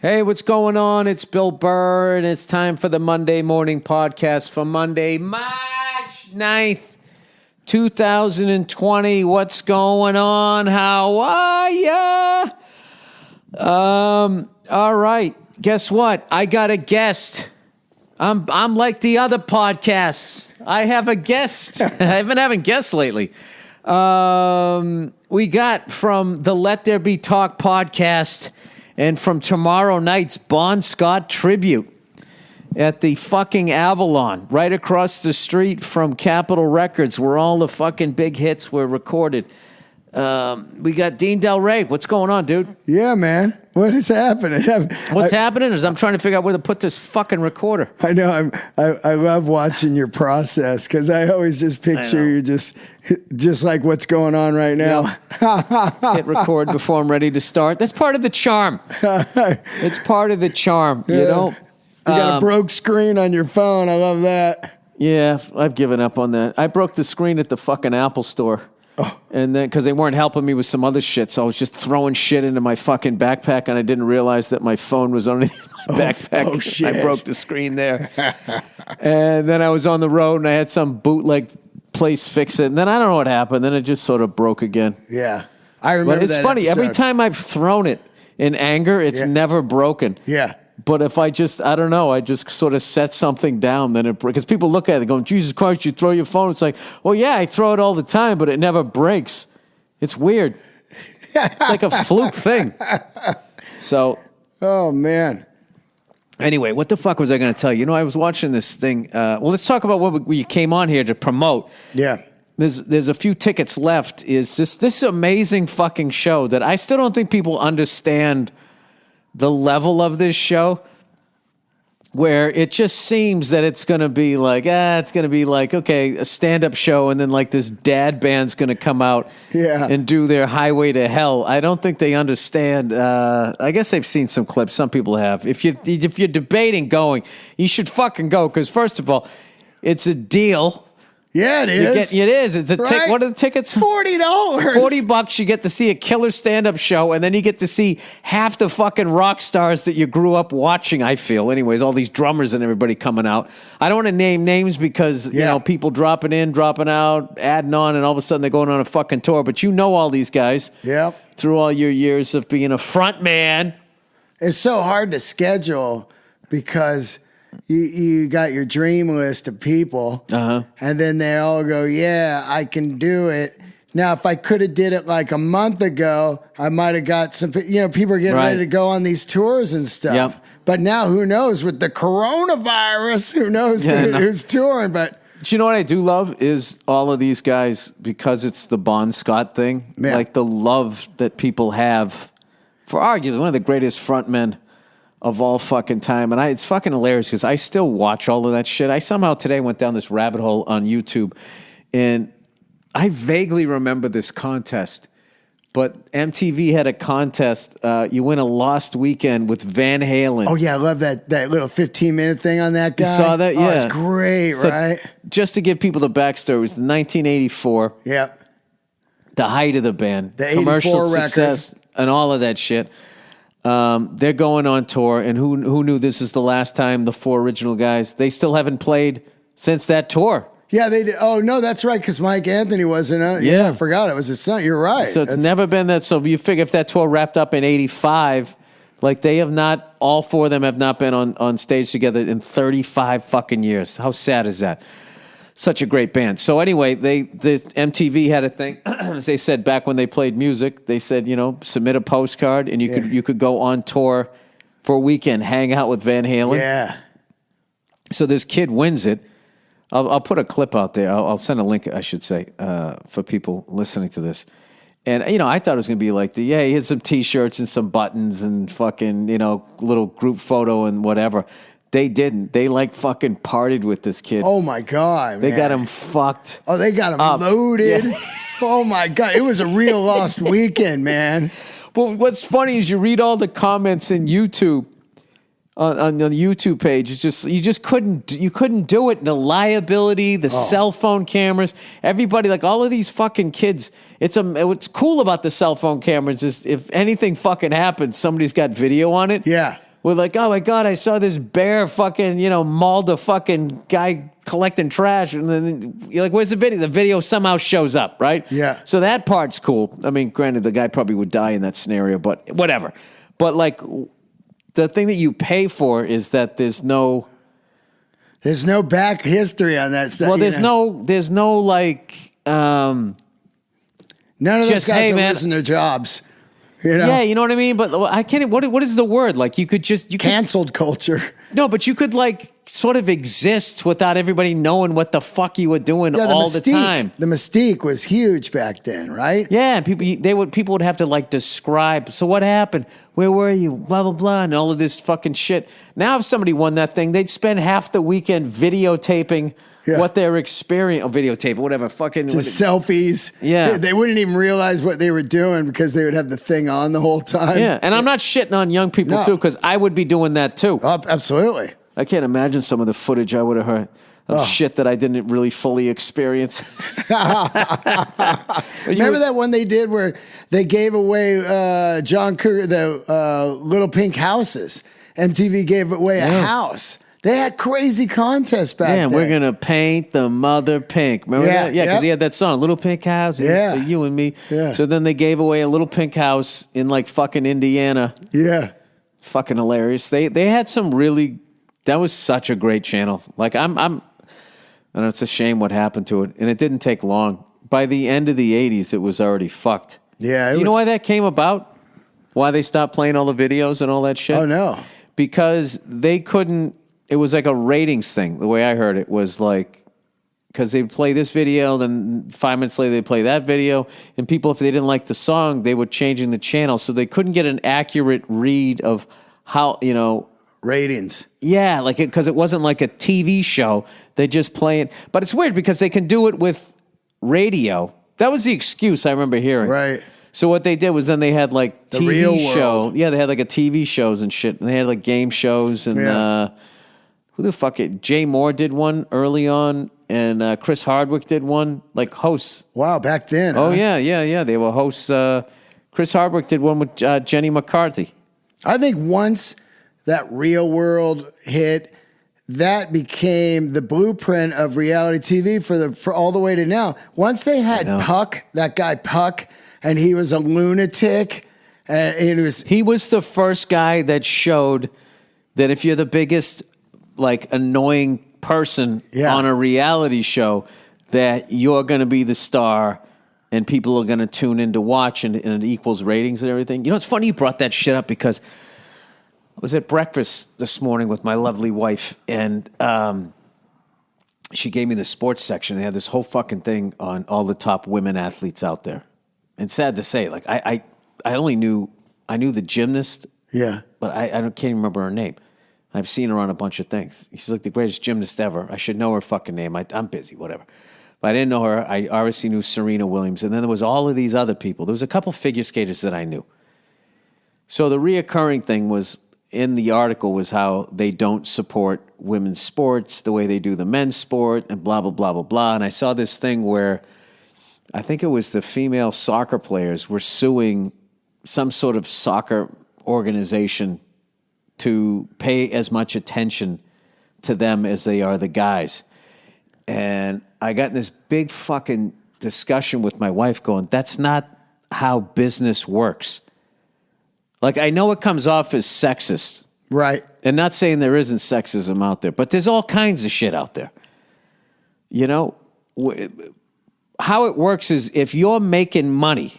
Hey, what's going on? It's Bill Burr, and it's time for the Monday morning podcast for Monday, March 9th, 2020. What's going on? How are ya? All right. Guess what? I got a guest. I'm like the other podcasts. I have a guest. I've been having guests lately. We got from the Let There Be Talk podcast and from tomorrow night's Bon Scott tribute at the fucking Avalon, right across the street from Capitol Records, where all the fucking big hits were recorded. We got Dean Delray. What's going on, dude? Yeah, man. What is happening? What's happening is I'm trying to figure out where to put this fucking recorder. I know. I love watching your process because I always just picture you just like what's going on right now. Yeah. Hit record before I'm ready to start. That's part of the charm. It's part of the charm, you know? You got a broke screen on your phone. I love that. Yeah, I've given up on that. I broke the screen at the fucking Apple store. Oh. And then, because they weren't helping me with some other shit, so I was just throwing shit into my fucking backpack, and I didn't realize that my phone was underneath my backpack. Oh, shit. I broke the screen there. And then I was on the road, and I had some bootleg place fix it, and then I don't know what happened. Then it just sort of broke again. Yeah. I remember But it's funny. episode. Every time I've thrown it in anger, it's never broken. Yeah. But if I just sort of set something down, then it breaks. Because people look at it going, Jesus Christ, you throw your phone. It's like, well, yeah, I throw it all the time, but it never breaks. It's weird. It's like a fluke thing. So. Oh, man. Anyway, what the fuck was I going to tell you? You know, I was watching this thing. Well, let's talk about what we came on here to promote. Yeah. There's a few tickets left. Is this amazing fucking show that I still don't think people understand the level of this show, where it just seems that it's going to be like, okay, a stand-up show, and then like this dad band's going to come out and do their Highway to Hell. I don't think they understand. I guess they've seen some clips. Some people have. If you're debating going, you should fucking go, because first of all, it's a deal. Yeah, it is. It is. It's a right? What are the tickets? $40. $40. You get to see a killer stand-up show, and then you get to see half the fucking rock stars that you grew up watching. I feel, anyways, all these drummers and everybody coming out. I don't want to name names because you know people dropping in, dropping out, adding on, and all of a sudden they're going on a fucking tour. But you know all these guys. Yeah. Through all your years of being a front man. It's so hard to schedule because you got your dream list of people, and then they all go, yeah, I can do it. Now, if I could have did it like a month ago, I might have got some, people are getting ready to go on these tours and stuff. Yep. But now who knows with the coronavirus, who knows who's touring. But you know what I do love is all of these guys, because it's the Bon Scott thing, like the love that people have for arguably one of the greatest frontmen of all fucking time. And it's fucking hilarious because I still watch all of that shit. I somehow today went down this rabbit hole on YouTube, and I vaguely remember this contest, but MTV had a contest. You win a Lost Weekend with Van Halen. Oh, yeah, I love that little 15-minute thing on that guy. You saw that? Yeah. Oh, it's great, right? Just to give people the backstory, it was 1984. Yeah. The height of the band. The commercial 84 success record. And all of that shit. They're going on tour, and who knew this is the last time the four original guys, they still haven't played since that tour. Yeah, they did. Oh, no, that's right, because Mike Anthony wasn't on. Yeah, I forgot it was his son. You're right. So it's never been that. So you figure if that tour wrapped up in 85, like they have not, all four of them have not been on stage together in 35 fucking years. How sad is that? Such a great band. So anyway, the MTV had a thing. They said back when they played music, they said, submit a postcard and you could go on tour for a weekend, hang out with Van Halen. Yeah. So this kid wins it. I'll put a clip out there. I'll send a link, I should say, for people listening to this. And, I thought it was going to be like he had some T-shirts and some buttons and fucking, little group photo and whatever. They didn't. They fucking partied with this kid. Oh my God, They man. got him fucked. Oh, they got him up. loaded. Yeah. Oh my God. It was a real Lost Weekend, man. Well, what's funny is you read all the comments in YouTube on the YouTube page. It's just you couldn't do it. The liability, the cell phone cameras, everybody, all of these fucking kids. What's cool about the cell phone cameras is if anything fucking happens, somebody's got video on it. Yeah. We're like, oh my God, I saw this bear fucking, mauled a fucking guy collecting trash. And then you're like, where's the video? The video somehow shows up, right? Yeah. So that part's cool. I mean, granted, the guy probably would die in that scenario, but whatever. But like, the thing that you pay for is that there's no back history on that stuff. Well, there's no like, none of those guys are losing their jobs. Yeah, you know what I mean? But I can't, what is the word? Like you could canceled culture. No, but you could like sort of exist without everybody knowing what the fuck you were doing all the time. The mystique was huge back then, right? Yeah, and people would have to like describe, so what happened? Where were you? Blah, blah, blah, and all of this fucking shit. Now if somebody won that thing, they'd spend half the weekend videotaping what their experience, or videotape, whatever, fucking selfies. Yeah, they wouldn't even realize what they were doing because they would have the thing on the whole time. Yeah, and I'm not shitting on young people too, because I would be doing that too. Oh, absolutely. I can't imagine some of the footage I would have heard of shit that I didn't really fully experience. Remember that one they did where they gave away John Cougar, the Little Pink Houses? MTV gave away a house. They had crazy contests back then. We're going to paint the mother pink. Remember that? Yeah, because he had that song, Little Pink House, for you and me. Yeah. So then they gave away a little pink house in like fucking Indiana. Yeah. It's fucking hilarious. They had some really, that was such a great channel. Like I know it's a shame what happened to it. And it didn't take long. By the end of the 80s, it was already fucked. Yeah. Do you know why that came about? Why they stopped playing all the videos and all that shit? Oh, no. Because they couldn't, it was like a ratings thing. The way I heard it was like, because they play this video, then 5 minutes later they play that video, and people, if they didn't like the song, they were changing the channel, so they couldn't get an accurate read of how, ratings. Yeah, like because it wasn't like a TV show. They just play it, but it's weird because they can do it with radio. That was the excuse I remember hearing. Right. So what they did was then they had like The TV real show. world. Yeah, they had like a TV shows and shit, and they had like game shows and. Who the fuck it? Jay Moore did one early on, and Chris Hardwick did one, like hosts. Wow, back then. Oh, yeah. They were hosts. Chris Hardwick did one with Jenny McCarthy. I think once that Real World hit, that became the blueprint of reality TV for all the way to now. Once they had Puck, that guy Puck, and he was a lunatic, and he was the first guy that showed that if you're the biggest like annoying person on a reality show, that you're going to be the star and people are going to tune in to watch and it equals ratings and everything. It's funny you brought that shit up because I was at breakfast this morning with my lovely wife and she gave me the sports section. They had this whole fucking thing on all the top women athletes out there. And sad to say, like I knew the gymnast. Yeah. But I can't even remember her name. I've seen her on a bunch of things. She's like the greatest gymnast ever. I should know her fucking name. I'm busy, whatever. But I didn't know her. I obviously knew Serena Williams. And then there was all of these other people. There was a couple figure skaters that I knew. So the reoccurring thing was in the article was how they don't support women's sports the way they do the men's sport and blah, blah, blah, blah, blah. And I saw this thing where I think it was the female soccer players were suing some sort of soccer organization to pay as much attention to them as they are the guys. And I got in this big fucking discussion with my wife going, that's not how business works. Like, I know it comes off as sexist. Right. And not saying there isn't sexism out there, but there's all kinds of shit out there. How it works is if you're making money.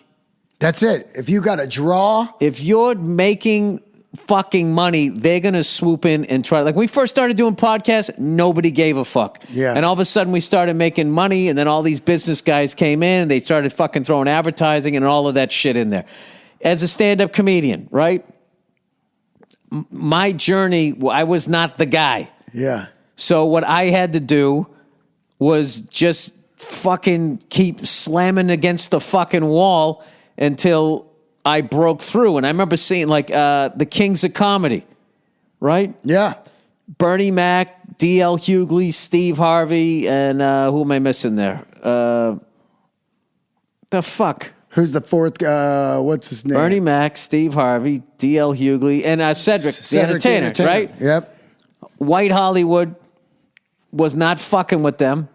That's it. If you got a draw. If you're making fucking money, they're going to swoop in and try. Like when we first started doing podcasts, nobody gave a fuck. Yeah. And all of a sudden we started making money and then all these business guys came in and they started fucking throwing advertising and all of that shit in there. As a stand-up comedian, right? My journey, I was not the guy. Yeah. So what I had to do was just fucking keep slamming against the fucking wall until I broke through. And I remember seeing like the Kings of Comedy, right? Yeah. Bernie Mac, D.L. Hughley, Steve Harvey, and who am I missing there? The fuck? Who's the fourth? What's his name? Bernie Mac, Steve Harvey, D.L. Hughley, and Cedric the Entertainer, right? Yep. White Hollywood was not fucking with them.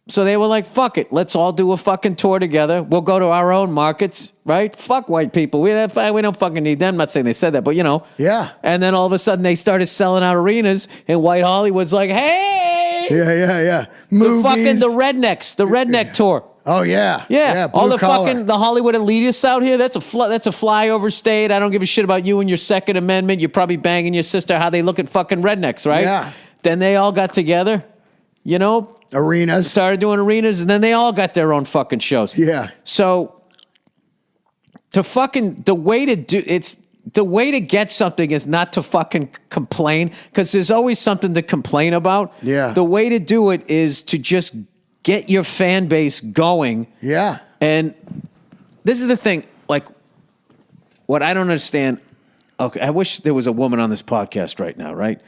So they were like, fuck it. Let's all do a fucking tour together. We'll go to our own markets, right? Fuck white people. We don't fucking need them. I'm not saying they said that, but Yeah. And then all of a sudden they started selling out arenas, and White Hollywood's like, hey. Yeah. Movies. The redneck tour. Oh, yeah. Yeah. All the collar. fucking the Hollywood elitists out here. That's a flyover state. I don't give a shit about you and your Second Amendment. You're probably banging your sister. How they look at fucking rednecks, right? Yeah. Then they all got together, Arenas. started doing arenas, and then they all got their own fucking shows. Yeah. So the way to get something is not to fucking complain, because there's always something to complain about. Yeah. The way to do it is to just get your fan base going. Yeah. And this is the thing, like, what I don't understand. Okay, I wish there was a woman on this podcast right now, right,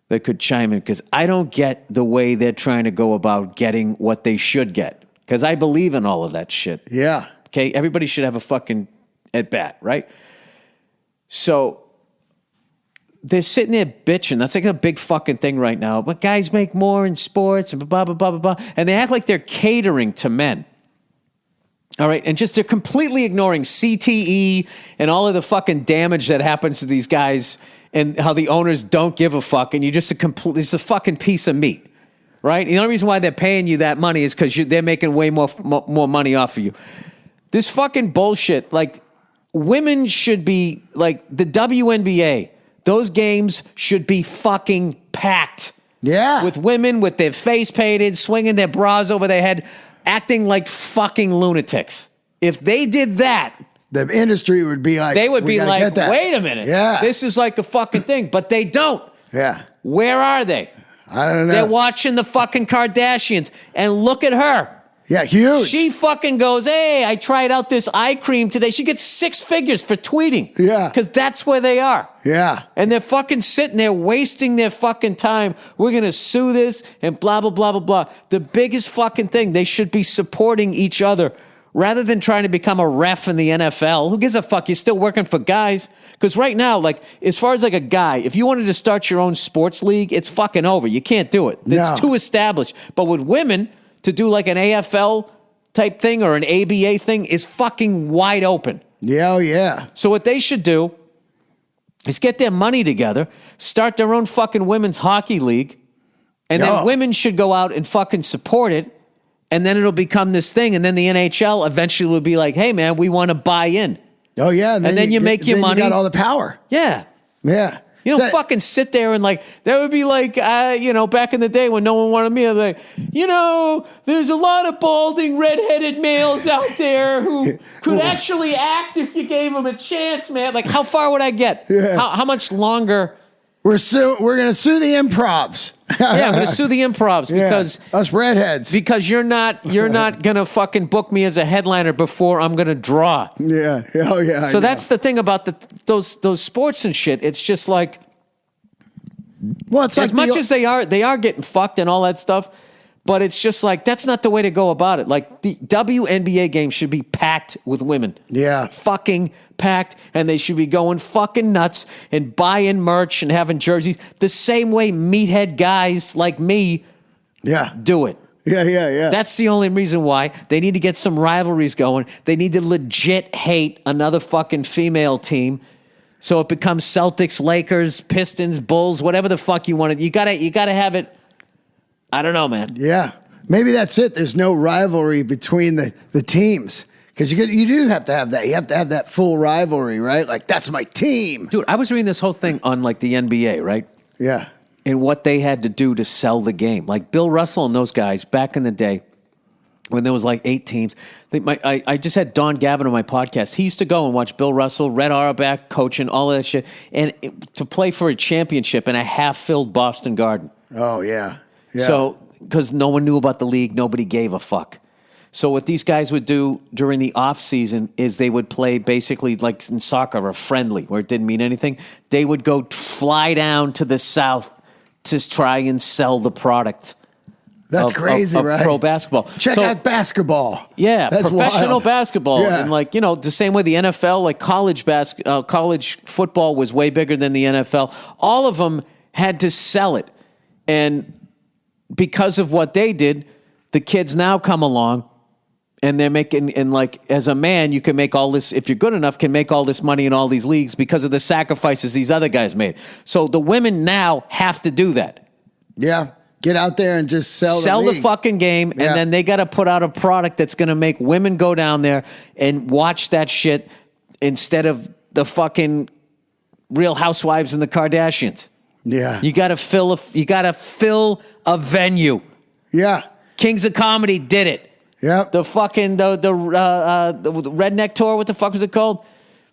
that could chime in, because I don't get the way they're trying to go about getting what they should get, because I believe in all of that shit. Yeah. Okay, everybody should have a fucking at bat, right? So they're sitting there bitching. That's like a big fucking thing right now. But guys make more in sports and blah, blah, blah, blah, blah. And they act like they're catering to men. All right, and just they're completely ignoring CTE and all of the fucking damage that happens to these guys, and how the owners don't give a fuck, and you're just it's a fucking piece of meat, right? The only reason why they're paying you that money is because they're making way more money off of you. This fucking bullshit, like, women should be, like, the WNBA, those games should be fucking packed. Yeah. With women with their face painted, swinging their bras over their head, acting like fucking lunatics. If they did that, the industry would be like, they would be like, wait a minute. Yeah. This is like a fucking thing. But they don't. Yeah. Where are they? I don't know. They're watching the fucking Kardashians. And look at her. Yeah, huge. She fucking goes, hey, I tried out this eye cream today. She gets 6 figures for tweeting. Yeah. Because that's where they are. Yeah. And they're fucking sitting there wasting their fucking time. We're going to sue this and blah, blah, blah, blah, blah. The biggest fucking thing, they should be supporting each other rather than trying to become a ref in the NFL. Who gives a fuck? You're still working for guys. Because right now, like, as far as like a guy, if you wanted to start your own sports league, it's fucking over. You can't do it. It's too established. But with women, to do like an AFL type thing or an ABA thing is fucking wide open. Yeah, oh yeah. So what they should do is get their money together, start their own fucking women's hockey league, and then women should go out and fucking support it, and then it'll become this thing, and then the NHL eventually will be like, hey man, we want to buy in. Oh yeah. And then you make your money. You got all the power. Yeah. Yeah. You don't fucking sit there and like, that would be like, back in the day when no one wanted me, I'd be like, there's a lot of balding, redheaded males out there who could actually act if you gave them a chance, man. Like, how far would I get? Yeah. How much longer? We're going to sue the improvs. Yeah, I'm going to sue the improvs because us redheads. Because you're not going to fucking book me as a headliner before I'm going to draw. Yeah. Oh yeah. So that's the thing about those sports and shit. It's just like, well, it's as much as they are getting fucked and all that stuff, but it's just like, that's not the way to go about it. Like, the WNBA game should be packed with women. Yeah. Fucking packed, and they should be going fucking nuts and buying merch and having jerseys the same way meathead guys like me do it. Yeah. That's the only reason why. They need to get some rivalries going. They need to legit hate another fucking female team. So it becomes Celtics, Lakers, Pistons, Bulls, whatever the fuck you want it. You gotta have it. I don't know, man. Yeah. Maybe that's it. There's no rivalry between the teams. Because you do have to have that. You have to have that full rivalry, right? Like, that's my team. Dude, I was reading this whole thing on, like, the NBA, right? Yeah. And what they had to do to sell the game. Like, Bill Russell and those guys back in the day, when there was like 8 teams. I just had Don Gavin on my podcast. He used to go and watch Bill Russell, Red Auerbach coaching, all of that shit, and to play for a championship in a half-filled Boston Garden. Oh, yeah. So, because no one knew about the league, nobody gave a fuck. So what these guys would do during the off season is they would play basically like in soccer, a friendly, where it didn't mean anything. They would go fly down to the south to try and sell the product That's crazy, of right? pro basketball. Check out basketball. Yeah, That's professional wild. basketball. Yeah. And like, the same way the NFL, like college football was way bigger than the NFL. All of them had to sell it. And because of what they did, the kids now come along and they're making, and like as a man, you can make all this, if you're good enough, can make all this money in all these leagues because of the sacrifices these other guys made. So the women now have to do that. Yeah. Get out there and just sell the league. fucking game, and then they got to put out a product that's going to make women go down there and watch that shit instead of the fucking Real Housewives and the Kardashians. Yeah. You got to fill a venue. Yeah. Kings of Comedy did it. Yep. The fucking the redneck tour. What the fuck was it called?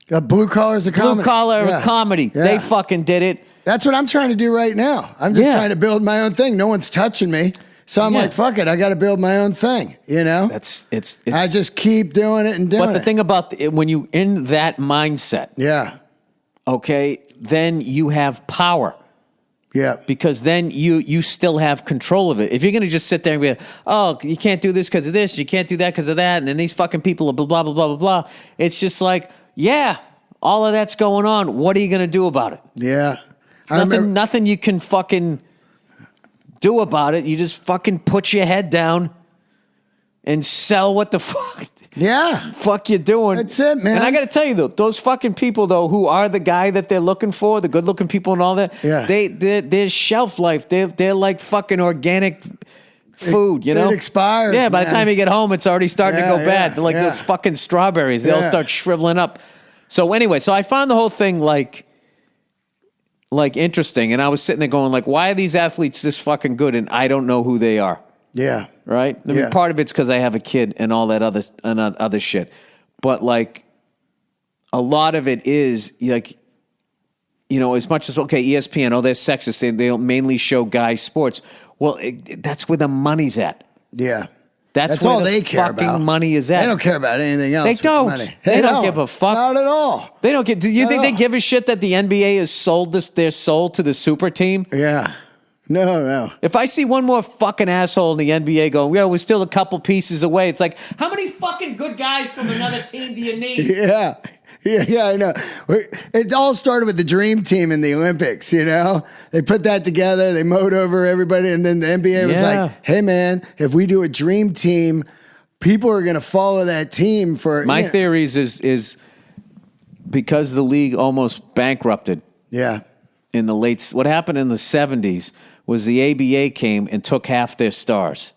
Blue Collars of Comedy. Blue Collar Comedy. Yeah. They fucking did it. That's what I'm trying to do right now. I'm just trying to build my own thing. No one's touching me. So I'm like, fuck it. I got to build my own thing, It's I just keep doing it and doing it. But the thing about when you in that mindset, okay, then you have power. Yeah. Because then you still have control of it. If you're going to just sit there and be like, oh, you can't do this because of this, you can't do that because of that, and then these fucking people are blah, blah, blah, blah, blah, blah. It's just like, all of that's going on. What are you going to do about it? Yeah. Nothing you can fucking do about it. You just fucking put your head down and sell what the fuck. Fuck you doing. That's it, man. And I got to tell you, though, those fucking people, though, who are the guy that they're looking for, the good-looking people and all that, their shelf life, they're like fucking organic food, It expires, Yeah, by the time you get home, it's already starting to go bad. They're like those Yeah. fucking strawberries. They all start shriveling up. So anyway, I found the whole thing like interesting. And I was sitting there going like, why are these athletes this fucking good? And I don't know who they are. Yeah. Right. I mean, part of it's because I have a kid and all that other shit. But like a lot of it is like, as much as, okay, ESPN, they're sexist. They mainly show guy sports. Well, that's where the money's at. Yeah. That's all where they the care fucking about. money is at. They don't care about anything else. They with don't. money. They don't give a fuck. Not at all. They don't do you Not think at they all. give a shit that the NBA has sold their soul to the super team? Yeah. No. If I see one more fucking asshole in the NBA going, we're still a couple pieces away. It's like, how many fucking good guys from another team do you need? Yeah. Yeah, I know. It all started with the dream team in the Olympics, They put that together, they mowed over everybody, and then the NBA was like, hey, man, if we do a dream team, people are going to follow that team for... My theories is because the league almost bankrupted in the what happened in the 70s was the ABA came and took half their stars.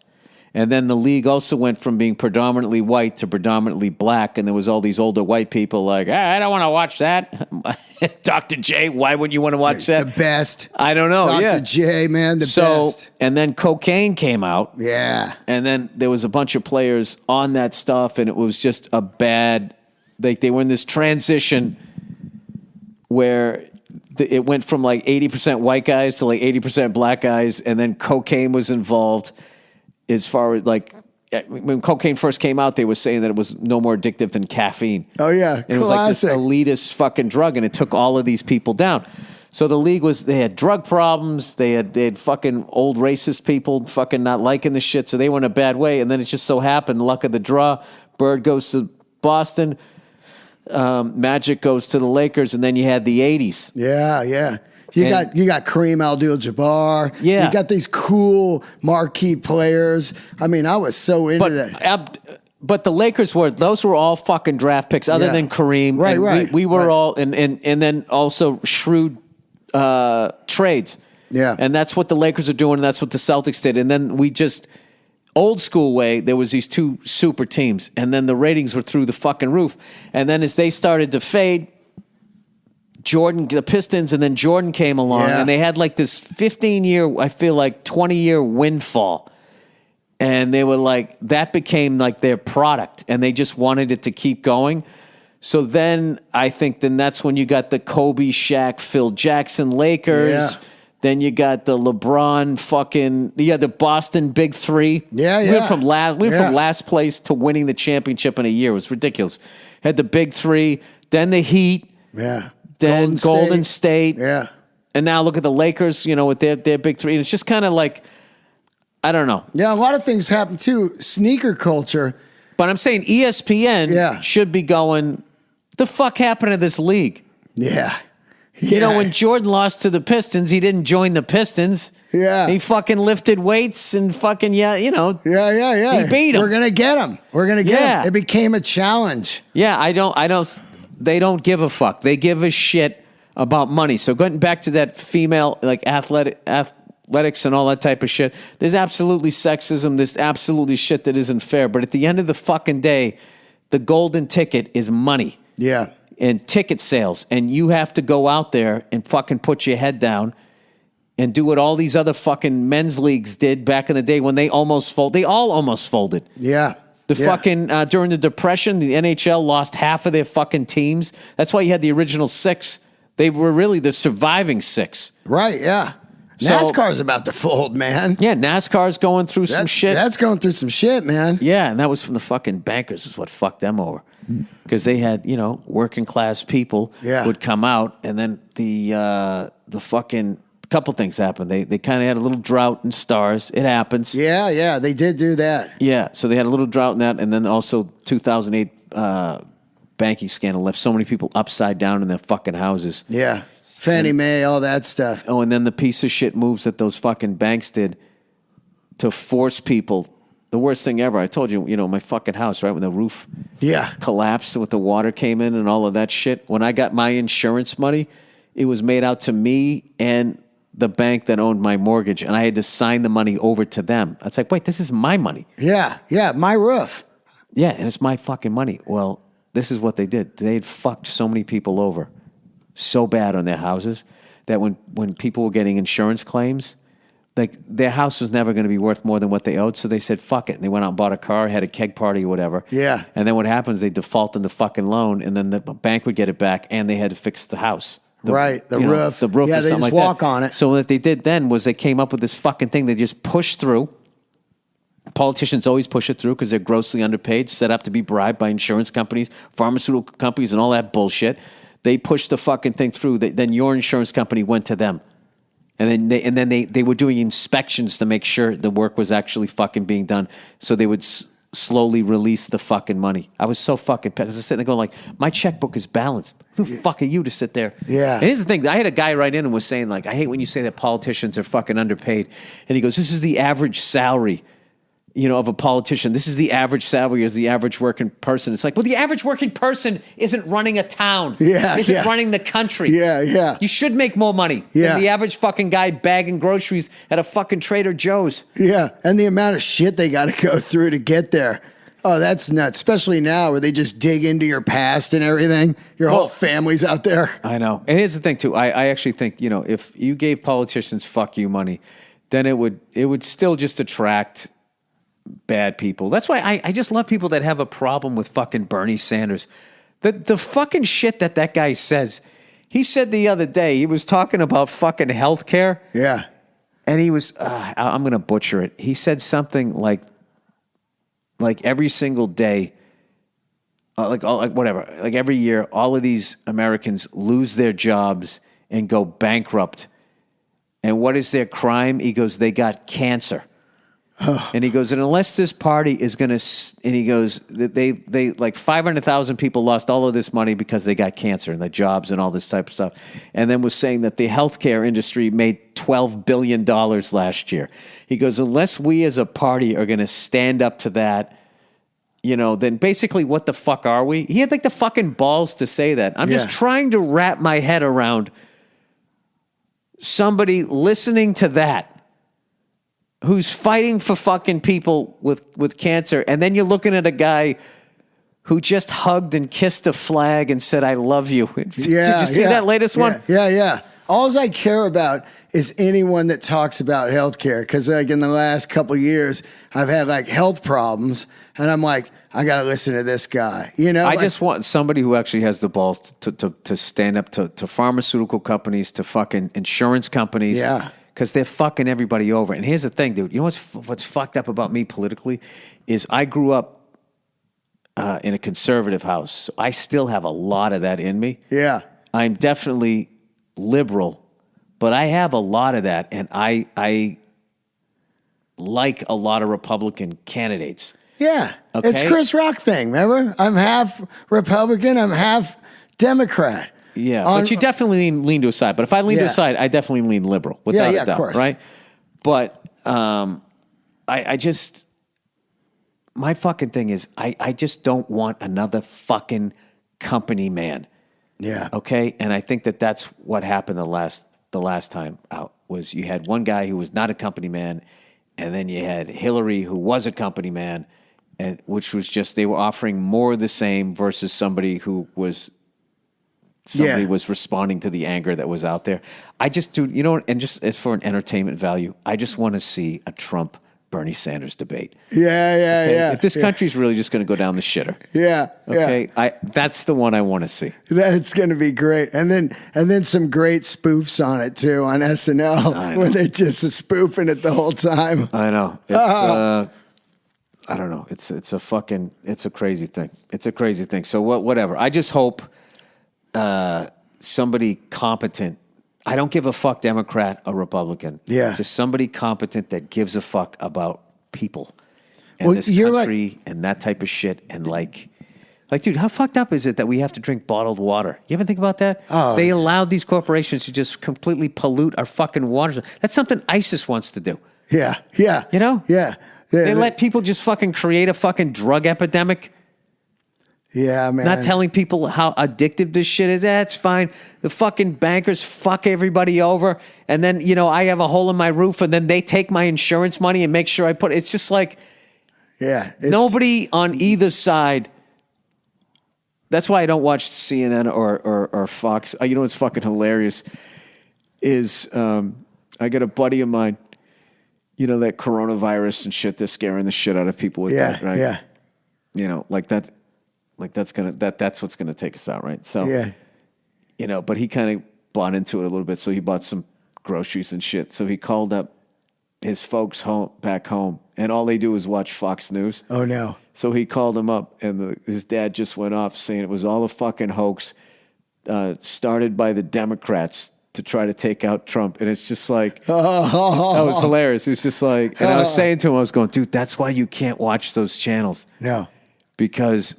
And then the league also went from being predominantly white to predominantly black, and there was all these older white people like, I don't want to watch that. Dr. J, why wouldn't you want to watch that? The best. I don't know, Dr. J, man, the best. And then cocaine came out. Yeah. And then there was a bunch of players on that stuff, and it was just a bad, they were in this transition where it went from like 80% white guys to like 80% black guys, and then cocaine was involved. As far as like when cocaine first came out, they were saying that it was no more addictive than caffeine. Oh yeah, it was like this elitist fucking drug, and it took all of these people down. So the league they had drug problems. They had fucking old racist people fucking not liking the shit, so they went a bad way. And then it just so happened, luck of the draw, Bird goes to Boston, Magic goes to the Lakers, and then you had the 80s. Yeah. You got Kareem Abdul-Jabbar. Yeah. You got these cool marquee players. I mean, I was so into that. But the Lakers those were all fucking draft picks other than Kareem. Right. We were all, and then also shrewd trades. Yeah. And that's what the Lakers are doing, and that's what the Celtics did. And then we just, old school way, there was these two super teams, and then the ratings were through the fucking roof. And then as they started to fade, the Pistons, and then Jordan came along, and they had like this 15-year, I feel like 20-year windfall. And they were like, that became like their product, and they just wanted it to keep going. So then I think that's when you got the Kobe, Shaq, Phil Jackson Lakers. Yeah. Then you got the LeBron the Boston Big Three. Yeah. We went from last place to winning the championship in a year. It was ridiculous. Had the Big Three, then the Heat. Yeah. Then Golden State. Yeah. And now look at the Lakers, with their Big Three. And it's just kind of like, I don't know. Yeah, a lot of things happen too. Sneaker culture. But I'm saying ESPN should be going, the fuck happened to this league? Yeah. You know, when Jordan lost to the Pistons, he didn't join the Pistons. Yeah. He fucking lifted weights and fucking, Yeah. He beat him. We're going to get him. It became a challenge. Yeah, they don't give a fuck. They give a shit about money. So going back to that female, like athletics and all that type of shit, there's absolutely sexism. There's absolutely shit that isn't fair. But at the end of the fucking day, the golden ticket is money. Yeah. And ticket sales. And you have to go out there and fucking put your head down and do what all these other fucking men's leagues did back in the day when they almost folded. They all almost folded. Yeah. Fucking, during the Depression, the NHL lost half of their fucking teams. That's why you had the original 6. They were really the surviving 6. Right, yeah. NASCAR's about to fold, man. Yeah, NASCAR's going through some shit. That's going through some shit, man. Yeah, and that was from the fucking bankers is what fucked them over. Because they had, working class people would come out, and then the fucking couple things happened. They kind of had a little drought in stars. It happens. Yeah, they did do that. Yeah, so they had a little drought in that, and then also 2008 banking scandal left so many people upside down in their fucking houses. Yeah, Fannie Mae, all that stuff. Oh, and then the piece of shit moves that those fucking banks did to force people. The worst thing ever. I told you, my fucking house, right? When the roof collapsed, with the water came in and all of that shit. When I got my insurance money, it was made out to me and the bank that owned my mortgage, and I had to sign the money over to them. It's like, wait, this is my money. Yeah, my roof. Yeah, and it's my fucking money. Well, this is what they did. They had fucked so many people over so bad on their houses that when people were getting insurance claims, like their house was never going to be worth more than what they owed. So they said, fuck it. And they went out and bought a car, had a keg party or whatever. Yeah. And then what happens, they default on the fucking loan, and then the bank would get it back, and they had to fix the house. The roof. The roof yeah, or something they just like walk that. on it. So what they did then was they came up with this fucking thing they just pushed through. Politicians always push it through because they're grossly underpaid, set up to be bribed by insurance companies, pharmaceutical companies, and all that bullshit. They pushed the fucking thing through. Then your insurance company went to them. And then they were doing inspections to make sure the work was actually fucking being done. So they would slowly release the fucking money. I was so fucking pissed. I was sitting there going like, my checkbook is balanced. Who the fuck are you to sit there? Yeah. And here's the thing. I had a guy write in and was saying like, I hate when you say that politicians are fucking underpaid. And he goes, this is the average salary, of a politician. This is the average salary as the average working person. It's like, well, the average working person isn't running a town. Isn't running the country. Yeah. You should make more money than the average fucking guy bagging groceries at a fucking Trader Joe's. Yeah, and the amount of shit they got to go through to get there. Oh, that's nuts. Especially now where they just dig into your past and everything. Your whole family's out there. I know. And here's the thing, too. I actually think, if you gave politicians fuck you money, then it would still just attract bad people. That's why I just love people that have a problem with fucking Bernie Sanders. The fucking shit that guy says. He said the other day, he was talking about fucking healthcare. Yeah. And he was, I'm going to butcher it. He said something like every single day, like every year, all of these Americans lose their jobs and go bankrupt. And what is their crime? He goes, they got cancer. And he goes, and unless this party is going to, and he goes, they like 500,000 people lost all of this money because they got cancer and the jobs and all this type of stuff. And then was saying that the healthcare industry made $12 billion last year. He goes, unless we as a party are going to stand up to that, then basically what the fuck are we? He had like the fucking balls to say that. I'm just trying to wrap my head around somebody listening to that, who's fighting for fucking people with cancer, and then you're looking at a guy who just hugged and kissed a flag and said, I love you. Did you see that latest one? Yeah. All I care about is anyone that talks about healthcare, because like in the last couple of years, I've had like health problems, and I'm like, I got to listen to this guy. I just want somebody who actually has the balls to stand up to pharmaceutical companies, to fucking insurance companies. Yeah. Because they're fucking everybody over. And here's the thing, dude. You know what's fucked up about me politically is I grew up in a conservative house. So I still have a lot of that in me. Yeah. I'm definitely liberal, but I have a lot of that. And I like a lot of Republican candidates. Yeah. Okay? It's Chris Rock thing, remember? I'm half Republican, I'm half Democrat. Yeah, but you definitely lean to a side. But if I lean to a side, I definitely lean liberal, without a doubt, of course. right? But I just, my fucking thing is, I just don't want another fucking company man. Yeah. Okay, and I think that's what happened the last time out, was you had one guy who was not a company man, and then you had Hillary, who was a company man, and which was just, they were offering more of the same versus somebody who was was responding to the anger that was out there. I just, dude, you know, and just as for an entertainment value, I just want to see a Trump Bernie Sanders debate. Yeah. If this country's really just going to go down the shitter. Yeah. Okay. That's the one I want to see. That's going to be great. And then some great spoofs on it too on SNL when they're just spoofing it the whole time. I know. It's, I don't know. It's a crazy thing. It's a crazy thing. So whatever. I just hope somebody competent, I don't give a fuck Democrat or Republican. Yeah. Just somebody competent that gives a fuck about people and this country and that type of shit. And like, dude, how fucked up is it that we have to drink bottled water? You ever think about that? Oh. They allowed these corporations to just completely pollute our fucking waters. That's something ISIS wants to do. Yeah. You know? Yeah. They let people just fucking create a fucking drug epidemic. Yeah, man. Not telling people how addictive this shit is. It's fine. The fucking bankers fuck everybody over. And then, you know, I have a hole in my roof and then they take my insurance money and make sure I put it's just like, nobody on either side. That's why I don't watch CNN or Fox. You know what's fucking hilarious is I got a buddy of mine, you know, that coronavirus and shit, they're scaring the shit out of people with that, right? Yeah. You know, that's what's gonna take us out, right? So you know, but he kind of bought into it a little bit, so he bought some groceries and shit. So he called up his folks back home, and all they do is watch Fox News. Oh no! So he called him up, and his dad just went off saying it was all a fucking hoax, started by the Democrats to try to take out Trump. And it's just like, that was hilarious. It was just like, and I was saying to him, I was going, dude, that's why you can't watch those channels. No. Because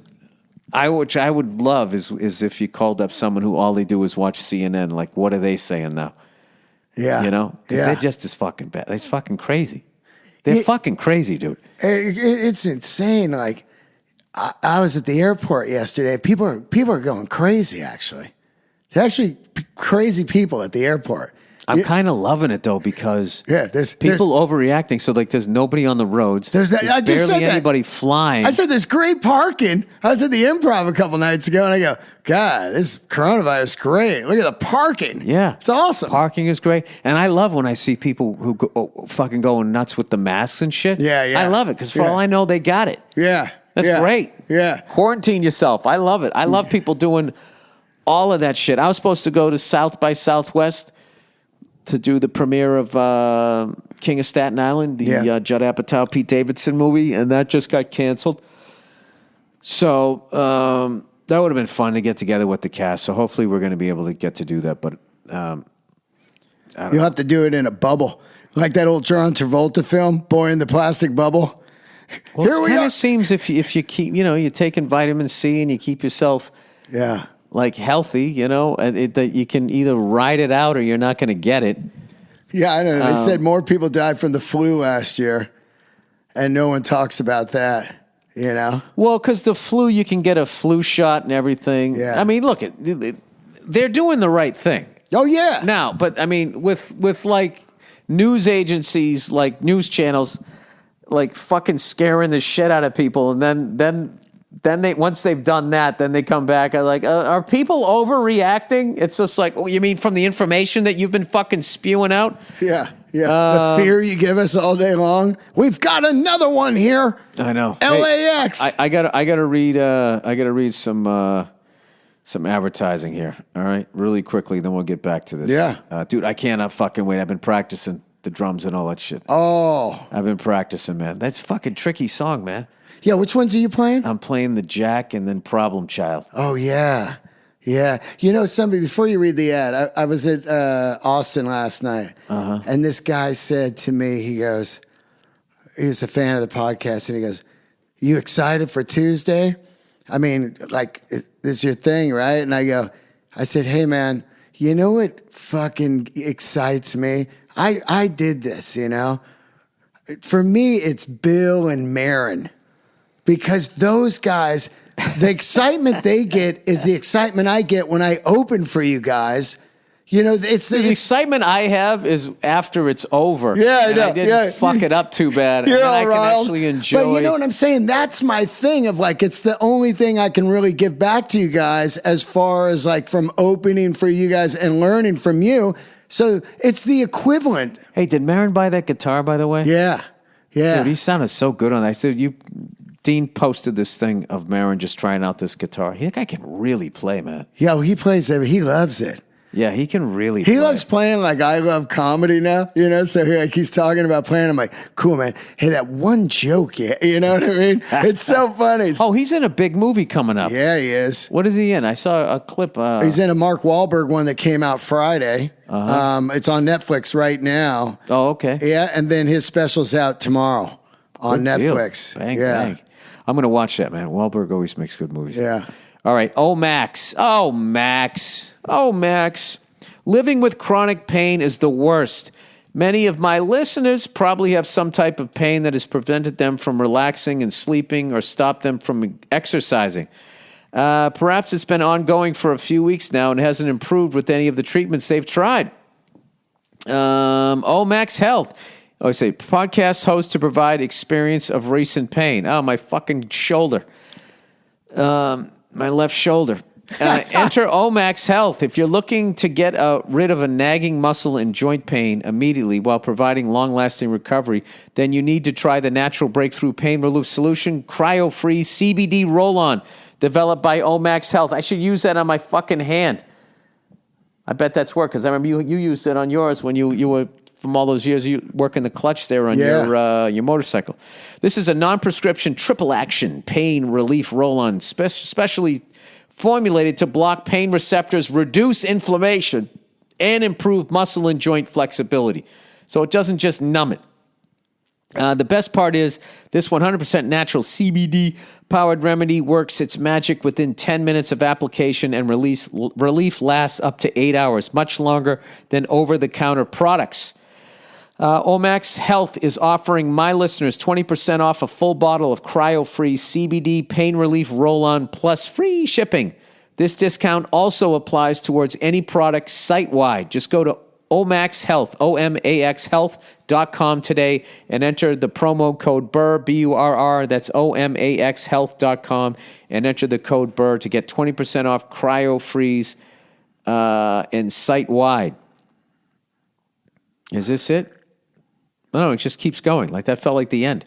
which I would love is if you called up someone who all they do is watch CNN. Like, what are they saying now? Yeah. You know? Because they're just as fucking bad. They're fucking crazy. They're fucking crazy, dude. It's insane. Like, I was at the airport yesterday. People are going crazy, actually. They're actually crazy people at the airport. I'm kind of loving it though because there's people overreacting. So like, there's nobody on the roads. There's barely anybody flying. I said there's great parking. I was at the Improv a couple nights ago, and I go, God, this coronavirus is great. Look at the parking. Yeah, it's awesome. Parking is great, and I love when I see people who fucking going nuts with the masks and shit. Yeah. I love it because for all I know, they got it. Yeah, that's great. Yeah, quarantine yourself. I love it. I love people doing all of that shit. I was supposed to go to South by Southwest to do the premiere of King of Staten Island, the Judd Apatow, Pete Davidson movie, and that just got canceled. So that would have been fun to get together with the cast. So hopefully we're going to be able to get to do that. But you'll have to do it in a bubble, like that old John Travolta film, Boy in the Plastic Bubble. Well, it kind of seems if you keep, you know, you're taking vitamin C and you keep yourself like healthy, you know, that you can either ride it out or you're not going to get it. Yeah, I know. They said more people died from the flu last year, and no one talks about that, you know? Well, because the flu, you can get a flu shot and everything. Yeah. I mean, look, they're doing the right thing. Oh, yeah. Now, but I mean, with like news agencies, like news channels, like fucking scaring the shit out of people, and then they once they've done that, then they come back and like, are people overreacting? It's just like, oh, you mean from the information that you've been fucking spewing out? Yeah. The fear you give us all day long. We've got another one here. I know. LAX. Hey, I gotta read some advertising here. All right, really quickly, then we'll get back to this. Yeah, dude, I cannot fucking wait. I've been practicing the drums and all that shit. Oh, I've been practicing, man. That's a fucking tricky song, man. Yeah, which ones are you playing? I'm playing the Jack and then Problem Child. Oh, yeah. Yeah. You know, somebody, before you read the ad, I was at Austin last night, and this guy said to me, he goes, he was a fan of the podcast, and he goes, "You excited for Tuesday? I mean, like, this is your thing, right?" And I said, "Hey, man, you know what fucking excites me? I did this, you know? For me, it's Bill and Marin, because those guys, the excitement they get is the excitement I get when I open for you guys. You know, it's the excitement I have is after it's over. Yeah, I know. I didn't fuck it up too bad. You're and all I can riled. actually enjoy. But you know what I'm saying? That's my thing of like, it's the only thing I can really give back to you guys as far as like from opening for you guys and learning from you. So it's the equivalent. Hey, did Marin buy that guitar, by the way? Yeah. Yeah. Dude, he sounded so good on that. I said, Dean posted this thing of Marin just trying out this guitar. That guy can really play, man. Yeah, well, he plays it. He loves it. Yeah, he can really play. He loves playing like I love comedy now, you know? So he's talking about playing. I'm like, cool, man. Hey, that one joke, yeah. You know what I mean? It's so funny. Oh, he's in a big movie coming up. Yeah, he is. What is he in? I saw a clip. He's in a Mark Wahlberg one that came out Friday. It's on Netflix right now. Oh, okay. Yeah, and then his special's out tomorrow on Good deal. Netflix. Bang, yeah. bang. I'm going to watch that, man. Wahlberg always makes good movies. Yeah. All right. Oh, Max. Living with chronic pain is the worst. Many of my listeners probably have some type of pain that has prevented them from relaxing and sleeping or stopped them from exercising. Perhaps it's been ongoing for a few weeks now and hasn't improved with any of the treatments they've tried. Max Health. I say podcast host to provide experience of recent pain. Oh, my fucking shoulder. My left shoulder. Enter Omax Health. If you're looking to get rid of a nagging muscle and joint pain immediately while providing long-lasting recovery, then you need to try the natural breakthrough pain relief solution, Cryo-Free CBD Roll-On, developed by Omax Health. I should use that on my fucking hand. I bet that's work, because I remember you used it on yours when you were, from all those years, you working the clutch there on your motorcycle. This is a non-prescription triple-action pain relief roll-on, specially formulated to block pain receptors, reduce inflammation, and improve muscle and joint flexibility. So it doesn't just numb it. The best part is this 100% natural CBD-powered remedy works its magic within 10 minutes of application, and relief lasts up to 8 hours, much longer than over-the-counter products. Omax Health is offering my listeners 20% off a full bottle of cryo-free CBD pain relief roll-on plus free shipping. This discount also applies towards any product site-wide. Just go to Omax Health, OMAX Health.com today and enter the promo code Burr, B-U-R-R, that's OMAX Health.com, and enter the code Burr to get 20% off cryo-freeze and site-wide. Is this it? No, it just keeps going. Like that felt like the end.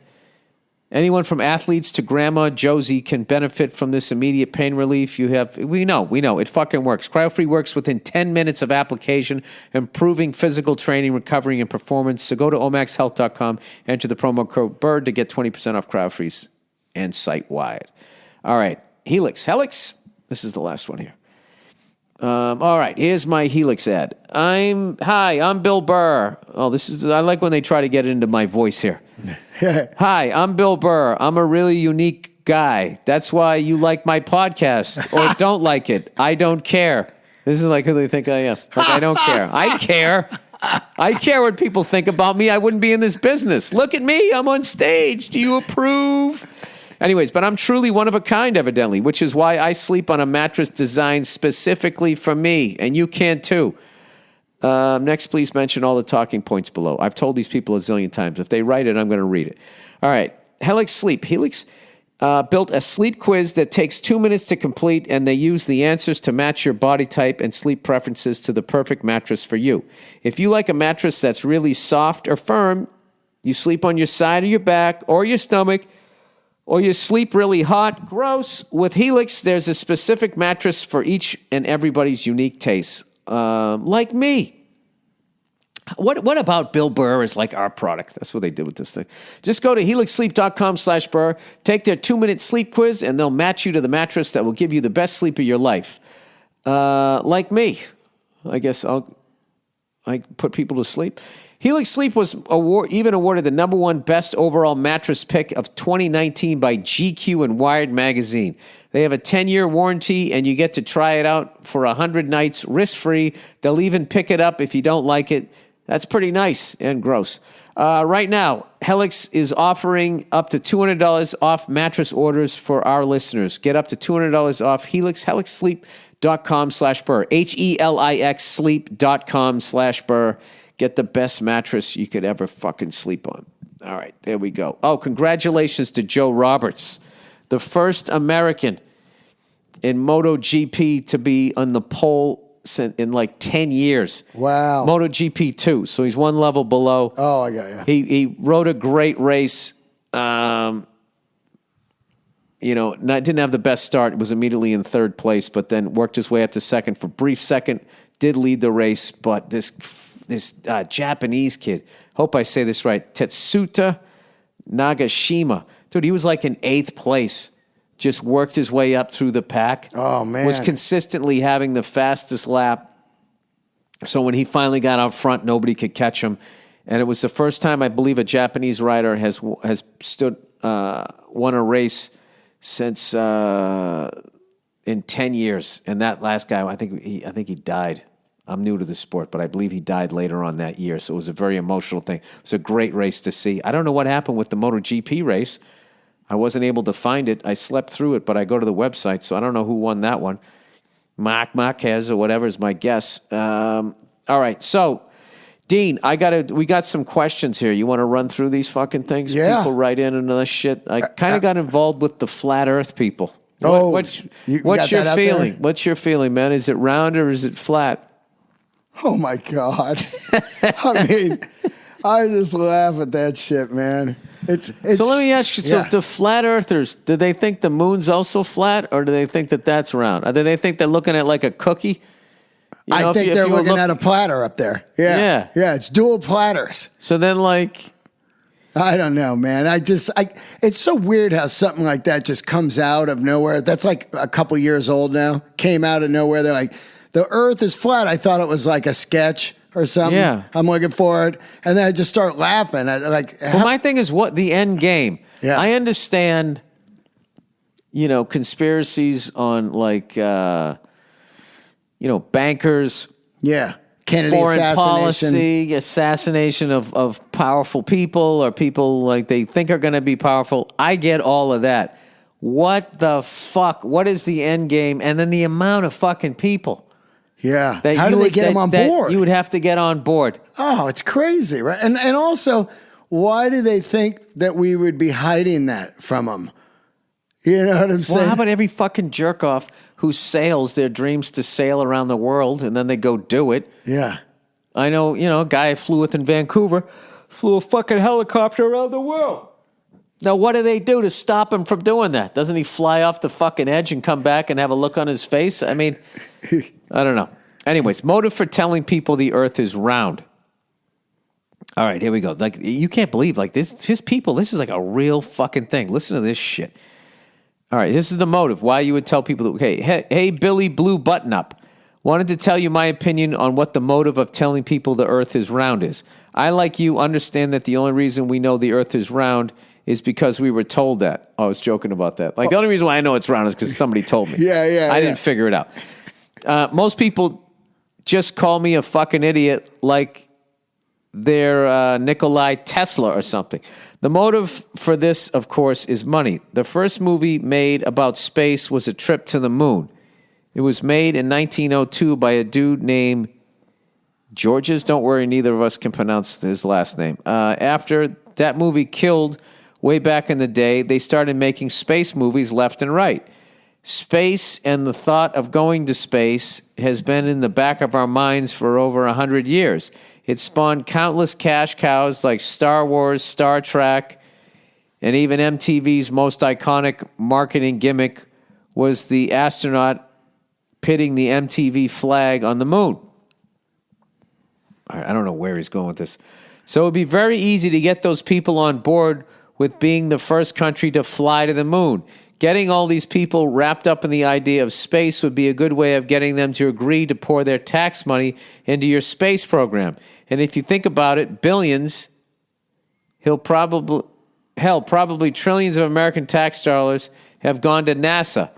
Anyone from athletes to Grandma Josie can benefit from this immediate pain relief. We know, it fucking works. Cryo-Free works within 10 minutes of application, improving physical training, recovery, and performance. So go to omaxhealth.com, enter the promo code BIRD to get 20% off Cryo-Freeze and site-wide. All right, Helix. This is the last one here. All right, here's my Helix ad. I'm Bill Burr. I like when they try to get into my voice here. Hi, I'm Bill Burr. I'm a really unique guy. That's why you like my podcast or don't like it. I don't care. This is like who they think I am. Like, I don't care. I care. I care what people think about me. I wouldn't be in this business. Look at me. I'm on stage. Do you approve? Anyways, but I'm truly one of a kind, evidently, which is why I sleep on a mattress designed specifically for me, and you can too. Next, please mention all the talking points below. I've told these people a zillion times. If they write it, I'm going to read it. All right. Helix Sleep. Helix built a sleep quiz that takes 2 minutes to complete, and they use the answers to match your body type and sleep preferences to the perfect mattress for you. If you like a mattress that's really soft or firm, you sleep on your side or your back or your stomach, or you sleep really hot, gross. With Helix, there's a specific mattress for each and everybody's unique tastes. Like me. What about Bill Burr is like our product? That's what they did with this thing. Just go to helixsleep.com/Burr, take their 2-minute sleep quiz, and they'll match you to the mattress that will give you the best sleep of your life. Like me. I guess I'll like put people to sleep. Helix Sleep was even awarded the #1 best overall mattress pick of 2019 by GQ and Wired magazine. They have a 10-year warranty, and you get to try it out for 100 nights risk-free. They'll even pick it up if you don't like it. That's pretty nice and gross. Right now, Helix is offering up to $200 off mattress orders for our listeners. Get up to $200 off Helix, helixsleep.com/Burr, HELIX sleep.com/Burr. Get the best mattress you could ever fucking sleep on. All right, there we go. Oh, congratulations to Joe Roberts, the first American in MotoGP to be on the pole in like 10 years. Wow. MotoGP 2, so he's one level below. Oh, I got you. He rode a great race. Didn't have the best start. Was immediately in third place, but then worked his way up to second for a brief second. Did lead the race, but this Japanese kid, hope I say this right, Tetsuta Nagashima. Dude, he was like in 8th place. Just worked his way up through the pack. Oh, man. Was consistently having the fastest lap. So when he finally got out front, nobody could catch him. And it was the first time, I believe, a Japanese rider has won a race since in 10 years. And that last guy, I think he died. I'm new to the sport, but I believe he died later on that year. So it was a very emotional thing. It was a great race to see. I don't know what happened with the MotoGP race. I wasn't able to find it. I slept through it, but I go to the website, so I don't know who won that one. Marc Marquez or whatever is my guess. All right, so Dean, we got some questions here. You want to run through these fucking things? Yeah. People write in and this shit. I kind of got involved with the flat Earth people. What's your feeling? What's your feeling, man? Is it round or is it flat? Oh, my God. I mean, I just laugh at that shit, man. It's so let me ask you, so the flat earthers, do they think the moon's also flat, or do they think that that's round? Or do they think they're looking at like a cookie? I think they're looking at a platter up there. Yeah. Yeah, it's dual platters. So then like... I don't know, man. It's so weird how something like that just comes out of nowhere. That's like a couple years old now. Came out of nowhere. They're like, the earth is flat. I thought it was like a sketch or something. Yeah. I'm looking for it. And then I just start laughing. My thing is what the end game. Yeah. I understand, conspiracies on like, bankers. Yeah. Kennedy foreign assassination. assassination of powerful people or people like they think are going to be powerful. I get all of that. What the fuck? What is the end game? And then the amount of fucking people. Yeah. How do they get them on board? You would have to get on board. Oh, it's crazy, right? And also, why do they think that we would be hiding that from them? You know what I'm saying? Well, how about every fucking jerk off who sails their dreams to sail around the world and then they go do it? Yeah. I know, a guy I flew with in Vancouver flew a fucking helicopter around the world. Now, what do they do to stop him from doing that? Doesn't he fly off the fucking edge and come back and have a look on his face? I mean, I don't know. Anyways, motive for telling people the earth is round. All right, here we go. Like, you can't believe, like, this is like a real fucking thing. Listen to this shit. All right, this is the motive. Why you would tell people, hey, Billy Blue Button Up. Wanted to tell you my opinion on what the motive of telling people the earth is round is. I, like you, understand that the only reason we know the earth is round is because we were told that. Oh, I was joking about that. Like, the only reason why I know it's round is because somebody told me. I didn't figure it out. Most people just call me a fucking idiot like they're Nikolai Tesla or something. The motive for this, of course, is money. The first movie made about space was A Trip to the Moon. It was made in 1902 by a dude named Georges. Don't worry, neither of us can pronounce his last name. After that movie killed way back in the day, they started making space movies left and right. Space and the thought of going to space has been in the back of our minds for over 100 years. It spawned countless cash cows like Star Wars, Star Trek, and even MTV's most iconic marketing gimmick was the astronaut pitting the MTV flag on the moon. I don't know where he's going with this. So it would be very easy to get those people on board with being the first country to fly to the moon. Getting all these people wrapped up in the idea of space would be a good way of getting them to agree to pour their tax money into your space program. And if you think about it, billions, probably trillions of American tax dollars have gone to NASA.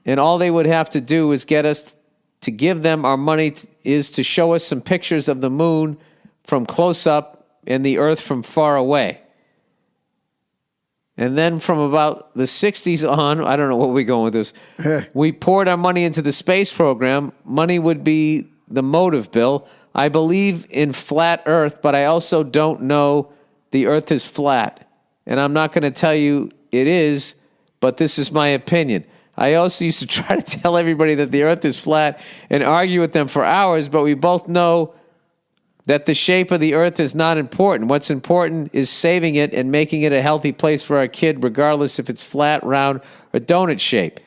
And all they would have to do is get us to give them our money is to show us some pictures of the moon from close up and the Earth from far away. And then from about the 60s on, I don't know what we're going with this, we poured our money into the space program. Money would be the motive, Bill. I believe in flat Earth, but I also don't know the Earth is flat. And I'm not going to tell you it is, but this is my opinion. I also used to try to tell everybody that the Earth is flat and argue with them for hours, but we both know that the shape of the Earth is not important. What's important is saving it and making it a healthy place for our kid, regardless if it's flat, round, or donut shape.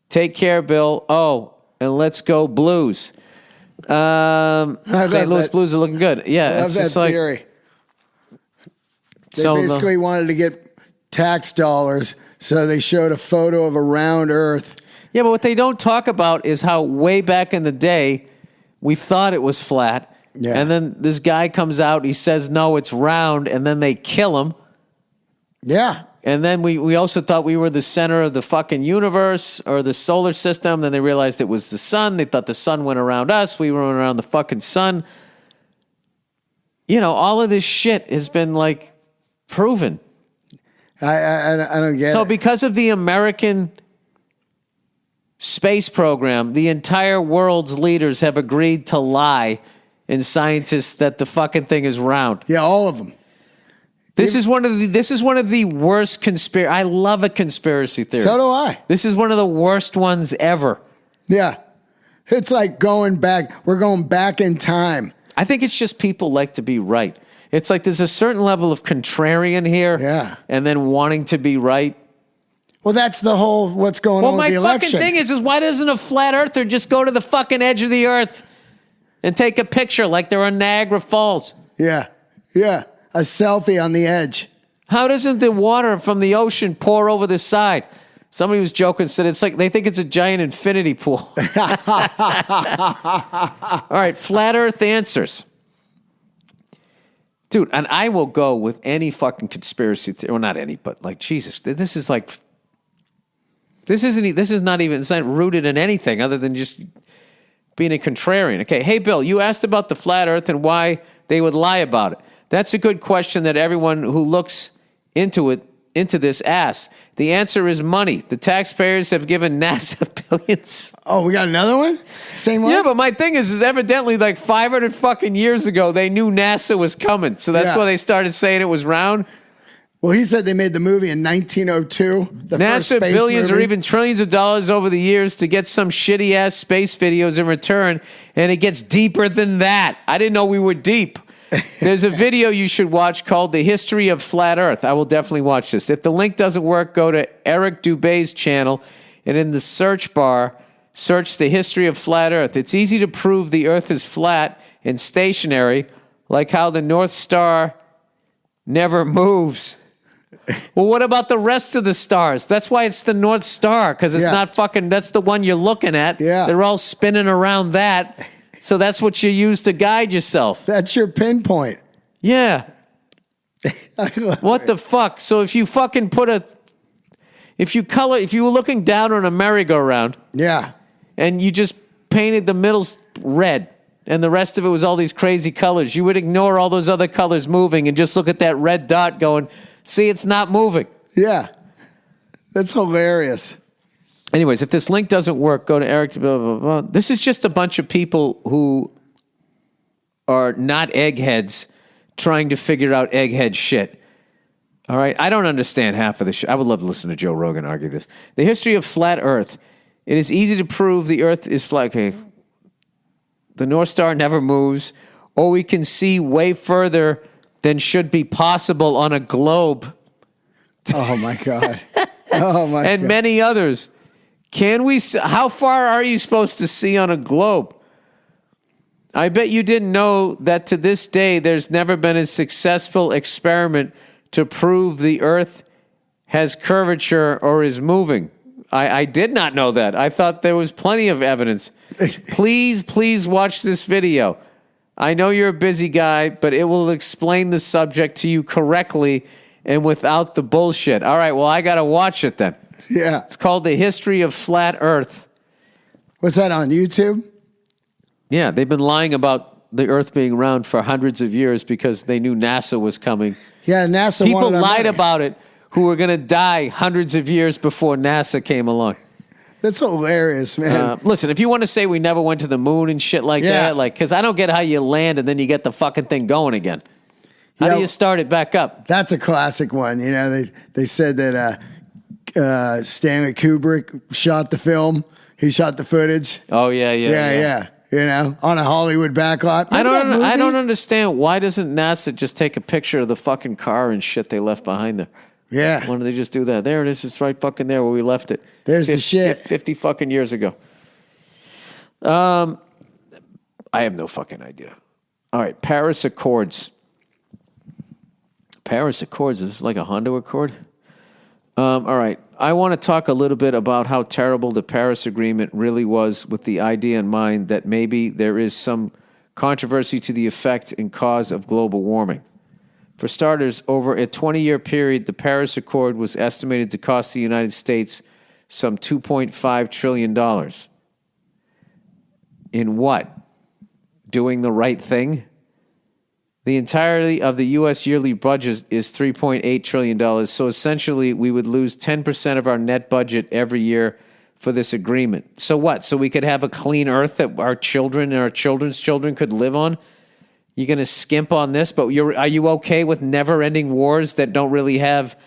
Take care, Bill. Oh, and let's go Blues. St. Louis Blues are looking good. Yeah, it's just like theory. They basically wanted to get tax dollars, so they showed a photo of a round Earth. Yeah, but what they don't talk about is how way back in the day we thought it was flat. Yeah. And then this guy comes out, he says, no, it's round, and then they kill him. Yeah. And then we also thought we were the center of the fucking universe or the solar system. Then they realized it was the sun. They thought the sun went around us. We went around the fucking sun. You know, all of this shit has been, like, proven. I don't get it. So because of the American space program, the entire world's leaders have agreed to lie and scientists that the fucking thing is round. Yeah, all of them. This is one of the worst conspiracy. I love a conspiracy theory. So do I. This is one of the worst ones ever. Yeah. It's like going back. We're going back in time. I think it's just people like to be right. It's like there's a certain level of contrarian here. Yeah. And then wanting to be right. Well, that's the whole what's going on with the election. Well, my fucking thing is why doesn't a flat earther just go to the fucking edge of the earth and take a picture like they're on Niagara Falls? Yeah. Yeah. A selfie on the edge. How doesn't the water from the ocean pour over the side? Somebody was joking, said it's like they think it's a giant infinity pool. All right, flat earth answers. Dude, and I will go with any fucking conspiracy theory. Well, not any, but like, Jesus, this is like, this is not even, it's not rooted in anything other than just being a contrarian. Okay, hey, Bill, you asked about the flat earth and why they would lie about it. That's a good question that everyone who looks into this asks. The answer is money. The taxpayers have given NASA billions. Oh, we got another one? Same one? Yeah, but my thing is evidently like 500 fucking years ago, they knew NASA was coming. So that's why they started saying it was round. Well, he said they made the movie in 1902. NASA billions or even trillions of dollars over the years to get some shitty-ass space videos in return, and it gets deeper than that. I didn't know we were deep. There's a video you should watch called The History of Flat Earth. I will definitely watch this. If the link doesn't work, go to Eric Dubé's channel, and in the search bar, search The History of Flat Earth. It's easy to prove the Earth is flat and stationary, like how the North Star never moves. Well, what about the rest of the stars? That's why it's the North Star, because it's not fucking, that's the one you're looking at. Yeah. They're all spinning around that. So that's what you use to guide yourself. That's your pinpoint. Yeah. What the fuck? So if you fucking if you were looking down on a merry-go-round. Yeah. And you just painted the middle red and the rest of it was all these crazy colors, you would ignore all those other colors moving and just look at that red dot going, see, it's not moving. Yeah. That's hilarious. Anyways, if this link doesn't work, go to Eric. Blah, blah, blah. This is just a bunch of people who are not eggheads trying to figure out egghead shit. All right? I don't understand half of this shit. I would love to listen to Joe Rogan argue this. The history of flat Earth. It is easy to prove the Earth is flat. Okay. The North Star never moves, or we can see way further than should be possible on a globe. Oh, my God. Oh, my God. And many others. Can we? How far are you supposed to see on a globe? I bet you didn't know that to this day, there's never been a successful experiment to prove the Earth has curvature or is moving. I did not know that. I thought there was plenty of evidence. Please watch this video. I know you're a busy guy, but it will explain the subject to you correctly and without the bullshit. All right, well, I got to watch it then. Yeah. It's called The History of Flat Earth. What's that, on YouTube? Yeah, they've been lying about the Earth being round for hundreds of years because they knew NASA was coming. Yeah, NASA People wanted our lied money. about it who were going to die hundreds of years before NASA came along. That's hilarious, man. Listen, if you want to say we never went to the moon and shit like that, like, because I don't get how you land and then you get the fucking thing going again. How do you start it back up? That's a classic one. You know, they said that Stanley Kubrick shot the film. He shot the footage. Oh, yeah. You know, on a Hollywood backlot. I don't understand. Why doesn't NASA just take a picture of the fucking car and shit they left behind there? Yeah. Why don't they just do that? There it is. It's right fucking there where we left it. There's the shit. 50 fucking years ago. I have no fucking idea. All right. Paris Accords. Paris Accords. Is this like a Honda Accord? All right. I want to talk a little bit about how terrible the Paris Agreement really was, with the idea in mind that maybe there is some controversy to the effect and cause of global warming. For starters, over a 20-year period, the Paris Accord was estimated to cost the United States some $2.5 trillion. In what? Doing the right thing? The entirety of the U.S. yearly budget is $3.8 trillion, so essentially we would lose 10% of our net budget every year for this agreement. So what? So we could have a clean earth that our children and our children's children could live on? You're going to skimp on this, but are you okay with never-ending wars that don't really have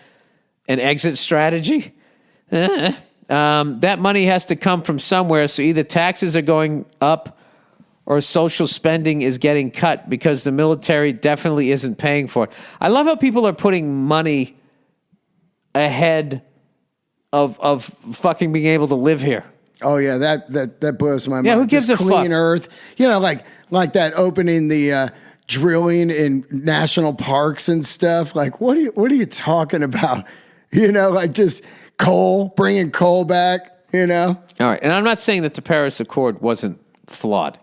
an exit strategy? That money has to come from somewhere, so either taxes are going up or social spending is getting cut because the military definitely isn't paying for it. I love how people are putting money ahead of fucking being able to live here. Oh yeah, that blows my mind. Yeah, who gives a fuck? Clean earth, you know, like that opening the drilling in national parks and stuff. Like, what are you talking about? You know, like just bringing coal back. You know. All right, and I'm not saying that the Paris Accord wasn't flawed.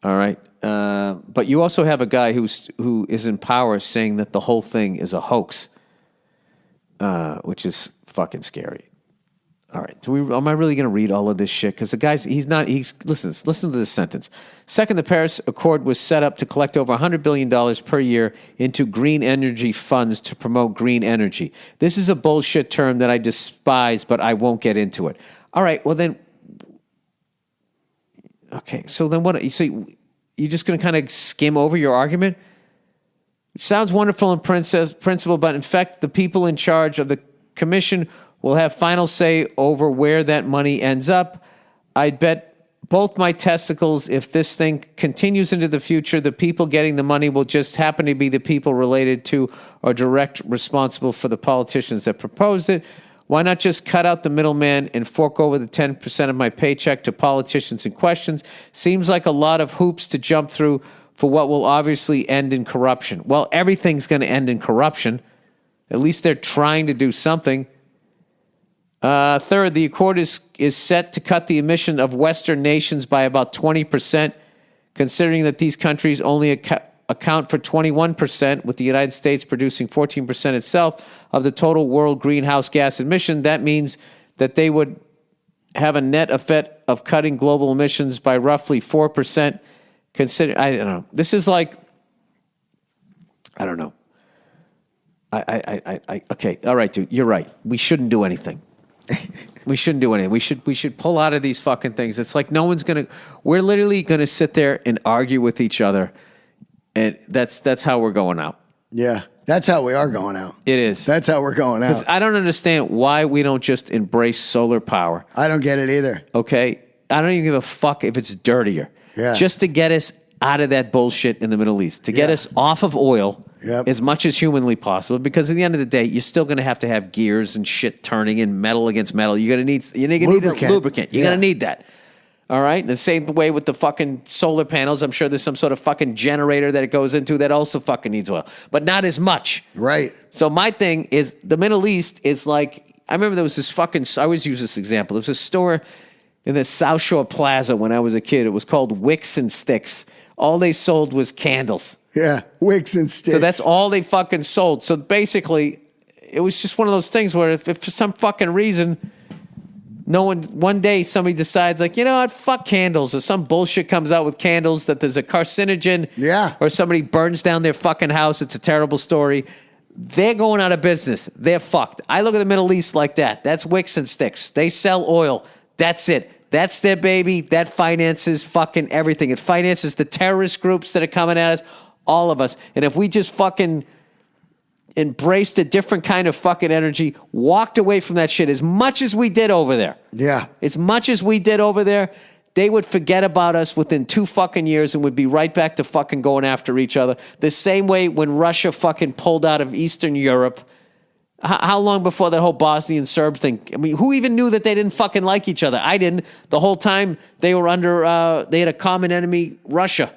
All right, but you also have a guy who is in power saying that the whole thing is a hoax, which is fucking scary. All right, am I really going to read all of this shit? Because the guy's, listen to this sentence. Second, the Paris Accord was set up to collect over $100 billion per year into green energy funds to promote green energy. This is a bullshit term that I despise, but I won't get into it. All right, well then, okay, so then what, so you're just going to kind of skim over your argument? It sounds wonderful in principle, but in fact, the people in charge of the commission will have final say over where that money ends up. I'd bet both my testicles if this thing continues into the future, the people getting the money will just happen to be the people related to or direct responsible for the politicians that proposed it. Why not just cut out the middleman and fork over the 10% of my paycheck to politicians in questions? Seems like a lot of hoops to jump through for what will obviously end in corruption. Well, everything's going to end in corruption. At least they're trying to do something. Third, the accord is set to cut the emission of Western nations by about 20%, considering that these countries only account for 21%, with the United States producing 14% itself of the total world greenhouse gas emission. That means that they would have a net effect of cutting global emissions by roughly 4%. I don't know. This is like, I don't know. Okay. All right, dude. You're right. We shouldn't do anything. We shouldn't do anything. We should pull out of these fucking things. It's like we're literally going to sit there and argue with each other. And that's how we're going out. Yeah. That's how we are going out. It is. That's how we're going out. I don't understand why we don't just embrace solar power. I don't get it either. Okay? I don't even give a fuck if it's dirtier. Yeah. Just to get us out of that bullshit in the Middle East. To get us off of oil as much as humanly possible. Because at the end of the day, you're still going to have gears and shit turning and metal against metal. You're going to need a lubricant. You're going to need that. All right? And the same way with the fucking solar panels. I'm sure there's some sort of fucking generator that it goes into that also fucking needs oil, but not as much. Right. So my thing is the Middle East is like, I remember there was this fucking, I always use this example. There was a store in the South Shore Plaza when I was a kid. It was called Wicks and Sticks. All they sold was candles. Yeah, wicks and sticks. So that's all they fucking sold. So basically, it was just one of those things where if for some fucking reason, one day somebody decides like, you know what, fuck candles, or some bullshit comes out with candles that there's a carcinogen. Yeah. Or somebody burns down their fucking house. It's a terrible story. They're going out of business. They're fucked. I look at the Middle East like that. That's Wicks and Sticks. They sell oil. That's it. That's their baby. That finances fucking everything. It finances the terrorist groups that are coming at us, all of us. And if we just fucking embraced a different kind of fucking energy, walked away from that shit as much as we did over there. Yeah. As much as we did over there, they would forget about us within 2 fucking years and would be right back to fucking going after each other. The same way when Russia fucking pulled out of Eastern Europe. How long before that whole Bosnian Serb thing? I mean, who even knew that they didn't fucking like each other? I didn't. The whole time they were under, they had a common enemy, Russia,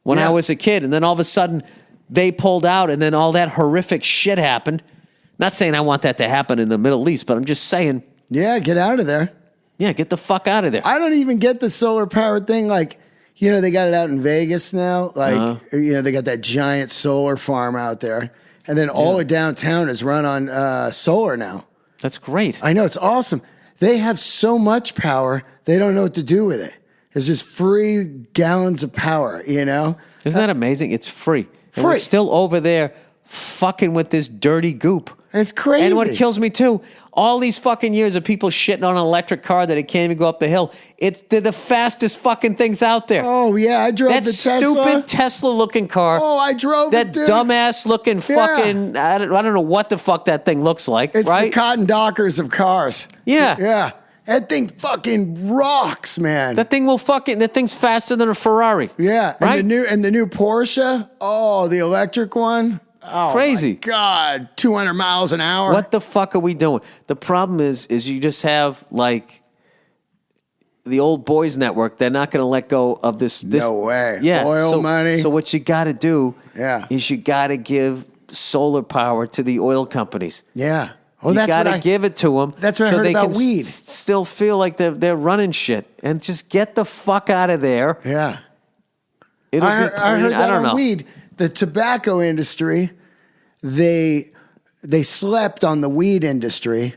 when I was a kid. And then all of a sudden they pulled out and then all that horrific shit happened. Not saying I want that to happen in the Middle East, but I'm just saying. Yeah, get out of there. Yeah, get the fuck out of there. I don't even get the solar powered thing. Like, you know, they got it out in Vegas now. Like, you know, they got that giant solar farm out there. And then all of downtown is run on solar now. That's great. I know, it's awesome. They have so much power, they don't know what to do with it. It's just free gallons of power, you know? Isn't that amazing? It's free. And we're Free. still over there fucking with this dirty goop. It's crazy. And what kills me too, all these fucking years of people shitting on an electric car that it can't even go up the hill. They're the fastest fucking things out there. Oh, yeah, I drove that the Tesla. stupid Tesla-looking car. Oh, I drove that it, dude. dumbass-looking fucking. I don't know what the fuck that thing looks like. It's right? the cotton dockers of cars. Yeah. Yeah. That thing fucking rocks, man. That thing's faster than a Ferrari. Yeah. Right? And the new Porsche. Oh, the electric one. Oh, Crazy. my God. 200 miles an hour. What the fuck are we doing? The problem is you just have like the old boys network. They're not going to let go of this. No way. Yeah. Oil money. So what you got to do is you got to give solar power to the oil companies. Yeah. Well, You that's got what to give it to them. That's what I so heard they about can weed. Still feel like they're running shit, and just get the fuck out of there. Yeah. It'll I be clean. heard that I don't on know. weed. The tobacco industry, they slept on the weed industry,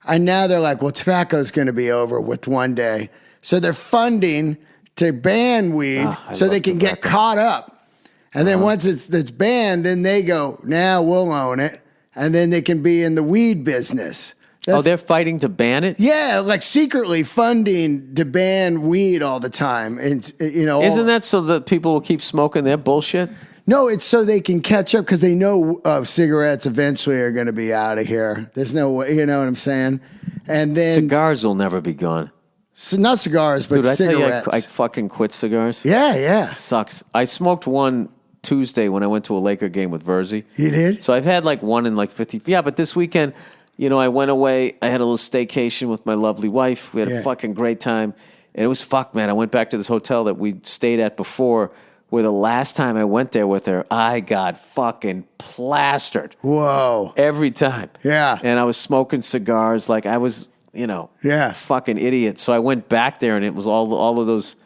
and now they're like, well, tobacco's going to be over with one day. So they're funding to ban weed so they can get caught up. And then once it's banned, then they go, now we'll own it. And then they can be in the weed business. They're fighting to ban it? Yeah, like secretly funding to ban weed all the time. And, you know, Isn't that so that people will keep smoking their bullshit? No, it's so they can catch up because they know cigarettes eventually are going to be out of here. There's no way, you know what I'm saying? And then Cigars will never be gone. so not cigars, but Dude, I tell cigarettes. you, I fucking quit cigars. Yeah. Sucks. I smoked one Tuesday when I went to a Laker game with Verzi. You did? So I've had like one in like 50. Yeah, but this weekend, you know, I went away. I had a little staycation with my lovely wife. We had a fucking great time. And it was man. I went back to this hotel that we stayed at before, where the last time I went there with her, I got fucking plastered. Whoa. Every time. Yeah. And I was smoking cigars like I was, you know, fucking idiot. So I went back there and it was all of those.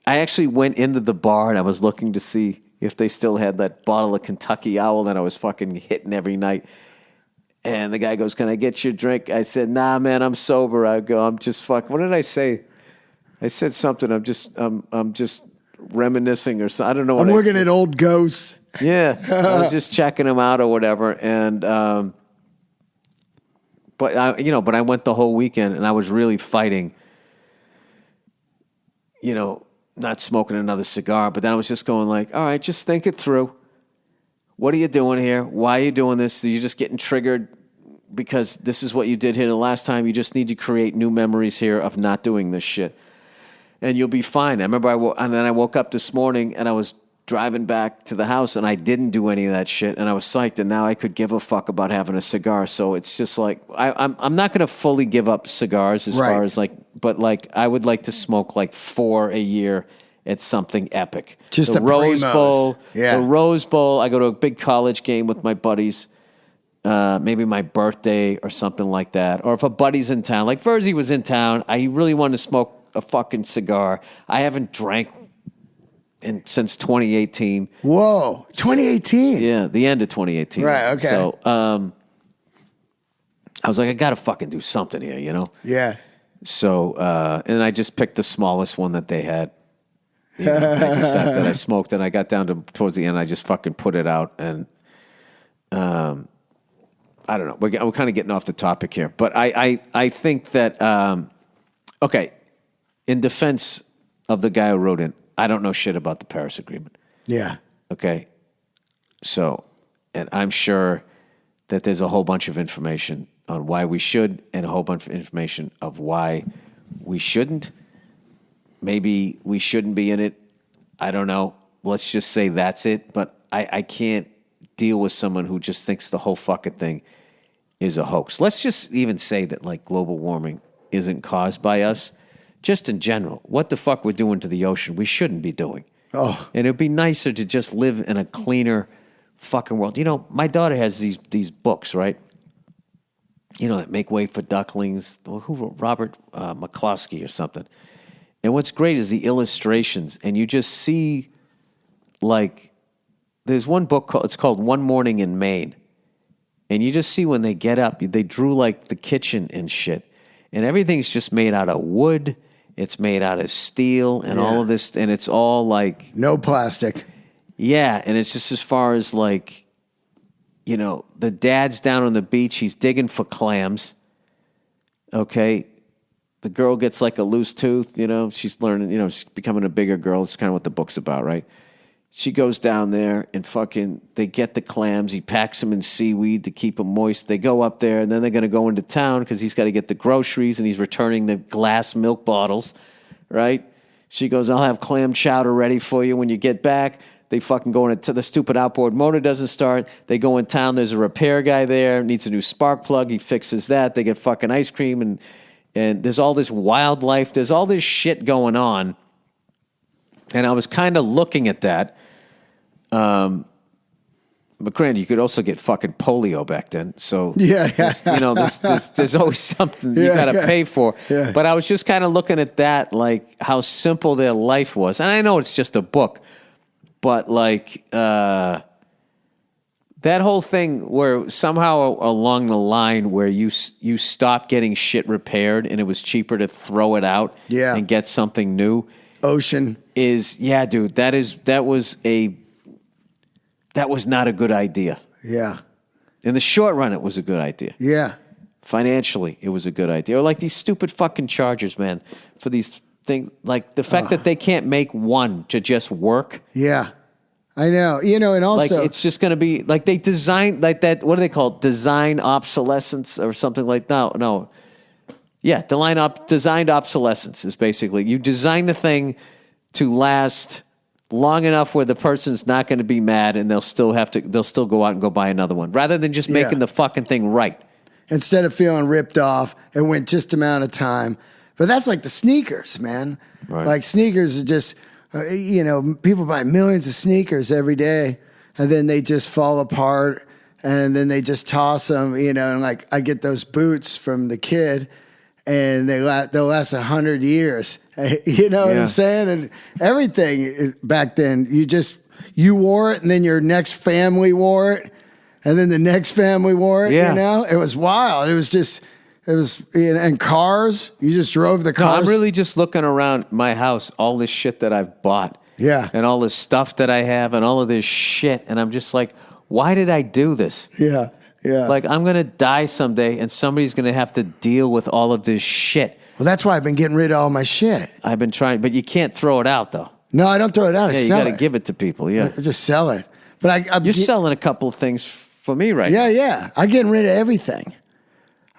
I actually went into the bar and I was looking to see if they still had that bottle of Kentucky Owl that I was fucking hitting every night. And the guy goes, "Can I get you a drink?" I said, "Nah, man, I'm sober." I go, "I'm just fucking." What did I say? I said something. I'm just reminiscing or something. I don't know. I'm looking at old ghosts. Yeah, I was just checking them out or whatever. And but I went the whole weekend and I was really fighting. You know, not smoking another cigar. But then I was just going like, all right, just think it through. What are you doing here? Why are you doing this? You're just getting triggered because this is what you did here the last time. You just need to create new memories here of not doing this shit. And you'll be fine. I remember and then I woke up this morning and I was driving back to the house, and I didn't do any of that shit, and I was psyched, and now I could give a fuck about having a cigar. So it's just like I'm not going to fully give up cigars as far as like, but like I would like to smoke like 4 a year. It's something epic. Just the Rose Primos. Bowl. Yeah. The Rose Bowl. I go to a big college game with my buddies. Maybe my birthday or something like that. Or if a buddy's in town. Like Verzi was in town. I really wanted to smoke a fucking cigar. I haven't drank since 2018. Whoa. 2018? Yeah, the end of 2018. Right, okay. So I was like, I got to fucking do something here, you know? Yeah. So, and I just picked the smallest one that they had. You know, I just sat that I smoked, and I got down to towards the end. I just fucking put it out, and I don't know. We're kind of getting off the topic here, but I think that okay. In defense of the guy who wrote in, I don't know shit about the Paris Agreement. Yeah. Okay, so, and I'm sure that there's a whole bunch of information on why we should, and a whole bunch of information of why we shouldn't. Maybe we shouldn't be in it. I don't know. Let's just say that's it. But I can't deal with someone who just thinks the whole fucking thing is a hoax. Let's just even say that like global warming isn't caused by us. Just in general, what the fuck we're doing to the ocean, we shouldn't be doing. Oh. And it'd be nicer to just live in a cleaner fucking world. You know, my daughter has these books, right? You know, that Make Way for Ducklings. Who wrote? Robert McCloskey or something. And what's great is the illustrations, and you just see, like, there's one book it's called One Morning in Maine, and you just see when they get up, they drew like the kitchen and shit, and everything's just made out of wood, it's made out of steel, and all of this, and it's all like no plastic. Yeah, and it's just as far as like, you know, the dad's down on the beach, he's digging for clams, okay. The girl gets like a loose tooth, you know, she's learning, you know, she's becoming a bigger girl. It's kind of what the book's about, right? She goes down there and fucking, they get the clams. He packs them in seaweed to keep them moist. They go up there, and then they're going to go into town because he's got to get the groceries, and he's returning the glass milk bottles, right? She goes, I'll have clam chowder ready for you when you get back. They fucking go into the stupid outboard motor doesn't start. They go in town. There's a repair guy there, needs a new spark plug. He fixes that. They get fucking ice cream, and there's all this wildlife. There's all this shit going on. And I was kind of looking at that. But granted, you could also get fucking polio back then. So, Yeah. you know, there's always something you got to pay for. Yeah. But I was just kind of looking at that, like how simple their life was. And I know it's just a book, but like that whole thing where somehow along the line where you stopped getting shit repaired and it was cheaper to throw it out and get something new. Ocean. Dude, that was not a good idea. Yeah. In the short run, it was a good idea. Yeah. Financially, it was a good idea. Or like these stupid fucking chargers, man, for these things. Like the fact that they can't make one to just work. Yeah. I know. You know, and also... Like, it's just going to be... Like, they design... Like that... What do they call it? Design obsolescence or something like... No. Yeah, designed obsolescence is basically... You design the thing to last long enough where the person's not going to be mad, and they'll still go out and go buy another one, rather than just making the fucking thing right. Instead of feeling ripped off, it went just amount of time. But that's like the sneakers, man. Right. Like sneakers are just... you know, people buy millions of sneakers every day, and then they just fall apart, and then they just toss them, you know, and like I get those boots from the kid, and they'll last 100 years. You know what I'm saying? And everything back then, you wore it, and then your next family wore it, and then the next family wore it, you know? It was wild. It was, and cars, you just drove the cars. No, I'm really just looking around my house, all this shit that I've bought. Yeah. And all this stuff that I have and all of this shit. And I'm just like, why did I do this? Yeah. Yeah. Like, I'm going to die someday, and somebody's going to have to deal with all of this shit. Well, that's why I've been getting rid of all my shit. I've been trying, but you can't throw it out, though. No, I don't throw it out. I you sell got to it. give it to people, I just sell it. But You're selling a couple of things for me right now. Yeah. I'm getting rid of everything.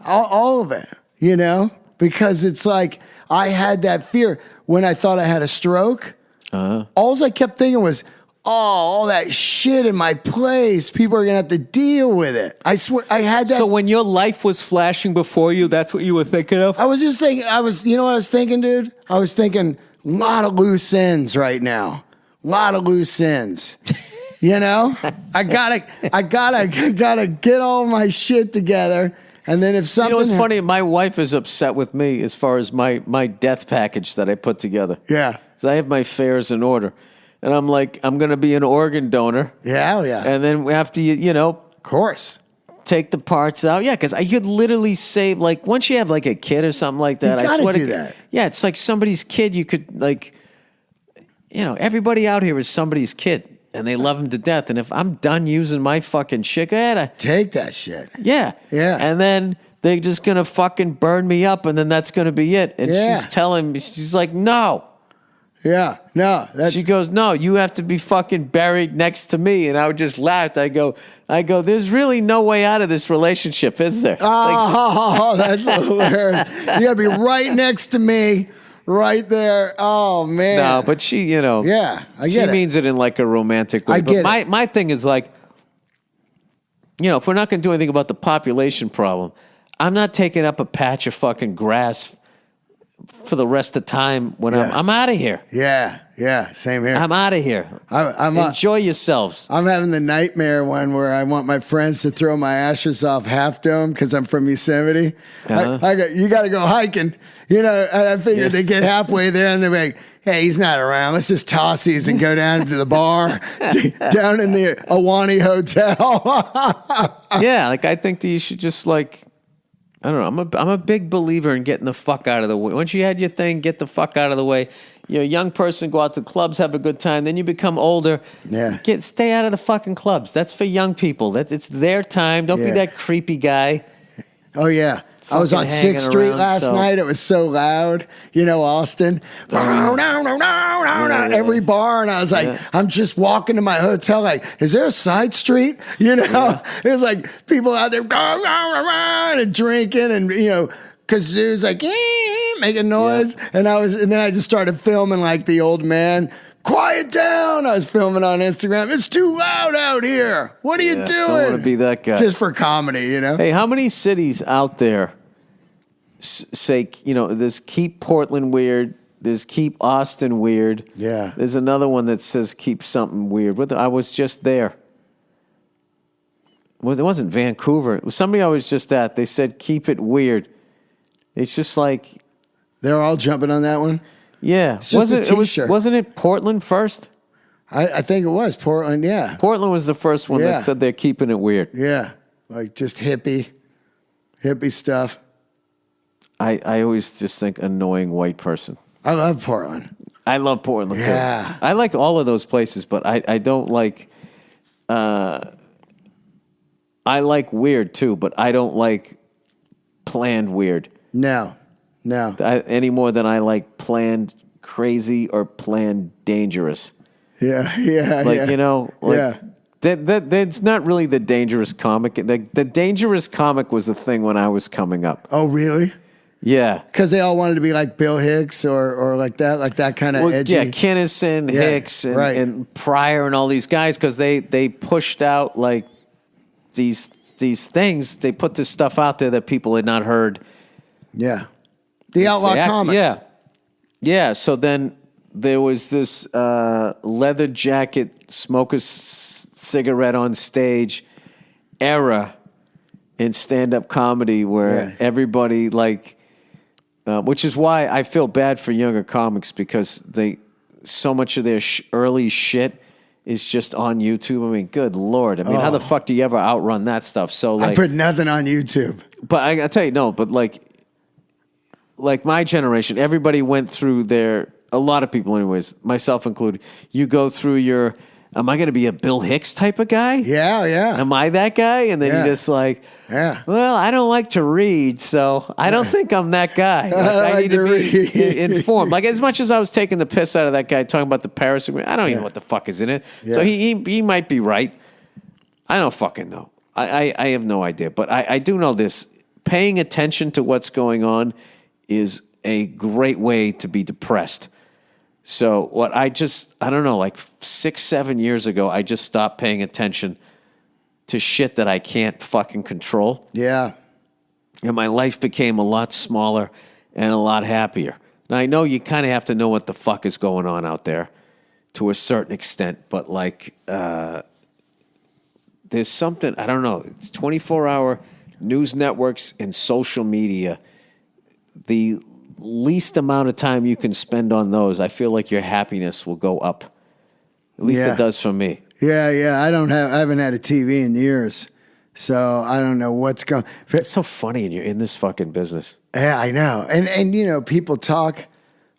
All of it, you know? Because it's like I had that fear when I thought I had a stroke. All I kept thinking was, all that shit in my place. People are gonna have to deal with it. I swear, I had that. So when your life was flashing before you, that's what you were thinking of? I was just thinking. You know what I was thinking, dude? I was thinking a lot of loose ends right now. A lot of loose ends. You know, I gotta get all my shit together. And then if something, it's funny. My wife is upset with me as far as my death package that I put together. Yeah, so I have my affairs in order. And I'm like, I'm going to be an organ donor. Yeah, yeah. And then after of course, take the parts out. Yeah, because I could literally save, like, once you have like a kid or something like that. You gotta do that. Yeah, it's like somebody's kid. You could everybody out here is somebody's kid, and they love him to death. And if I'm done using my fucking shit, I gotta take that shit. Yeah, yeah. And then they're just gonna fucking burn me up, and then that's gonna be it. And she's telling me, she's like, no. Yeah, no. She goes, no, you have to be fucking buried next to me. And I would just laugh. I go, there's really no way out of this relationship, is there? Oh, that's hilarious. You got to be right next to me, right there. Oh, man. No, but she, Yeah, I get she it. means it in like a romantic way. I get but my thing is like, if we're not going to do anything about the population problem, I'm not taking up a patch of fucking grass for the rest of the time when I'm out of here. Yeah, same here. I'm out of here. Enjoy yourselves. I'm having the nightmare one where I want my friends to throw my ashes off Half Dome because I'm from Yosemite. Uh-huh. You got to go hiking. And I figured they get halfway there and they're like, hey, he's not around. Let's just toss these and go down to the bar down in the Ahwahnee Hotel. Yeah, I think that you should just I don't know. I'm a big believer in getting the fuck out of the way. Once you had your thing, get the fuck out of the way. You're a young person, go out to clubs, have a good time. Then you become older. Yeah. Stay out of the fucking clubs. That's for young people. It's their time. Don't be that creepy guy. Oh, yeah. I was on 6th Street last night. It was so loud. Austin. Every bar. And I was like, I'm just walking to my hotel like, is there a side street? It was like people out there and drinking and, kazoos like making noise. Yeah. And then I just started filming like the old man. Quiet down. I was filming on Instagram. It's too loud out here. What are you doing? Don't want to be that guy. Just for comedy, Hey, how many cities out there say, there's keep Portland weird, there's keep Austin weird. Yeah. There's another one that says keep something weird. I was just there. Well, it wasn't Vancouver. It was somebody I was just at. They said keep it weird. It's just like... They're all jumping on that one? Yeah. It's just a t-shirt. Wasn't it Portland first? I think it was Portland, yeah. Portland was the first one that said they're keeping it weird. Yeah. Like just hippie stuff. I always just think annoying white person. I love Portland. I love Portland too. I like all of those places, but I don't like... I like weird too, but I don't like planned weird. No. Any more than I like planned crazy or planned dangerous. Yeah. That's not really the dangerous comic. The dangerous comic was the thing when I was coming up. Oh, really? Yeah. Because they all wanted to be like Bill Hicks or like that kind of edgy. Yeah, Kinnison, Hicks, and Pryor and all these guys because they pushed out like these things. They put this stuff out there that people had not heard. Yeah. The Outlaw Comics. Yeah. So then there was this leather jacket, smoke a cigarette on stage era in stand-up comedy where everybody which is why I feel bad for younger comics because so much of their early shit is just on YouTube. I mean, good Lord. I mean, how the fuck do you ever outrun that stuff? So I put nothing on YouTube. But I tell you, no, but like my generation, everybody went through a lot of people anyways, myself included, you go through am I going to be a Bill Hicks type of guy? Yeah. Am I that guy? And then you're just like, well, I don't like to read, so I don't think I'm that guy. I need to be informed. Like as much as I was taking the piss out of that guy talking about the Paris Agreement, I don't even know what the fuck is in it. Yeah. So he might be right. I don't fucking know. I have no idea. But I do know this. Paying attention to what's going on is a great way to be depressed. So I don't know, like 6-7 years ago, I just stopped paying attention to shit that I can't fucking control. Yeah. And my life became a lot smaller and a lot happier. Now, I know you kind of have to know what the fuck is going on out there to a certain extent, but like, there's something, I don't know, it's 24-hour news networks and social media. The least amount of time you can spend on those, I feel like your happiness will go up. At least it does for me. Yeah. I haven't had a TV in years. So I don't know what's going. It's so funny, and you're in this fucking business. Yeah, I know. And you know, people talk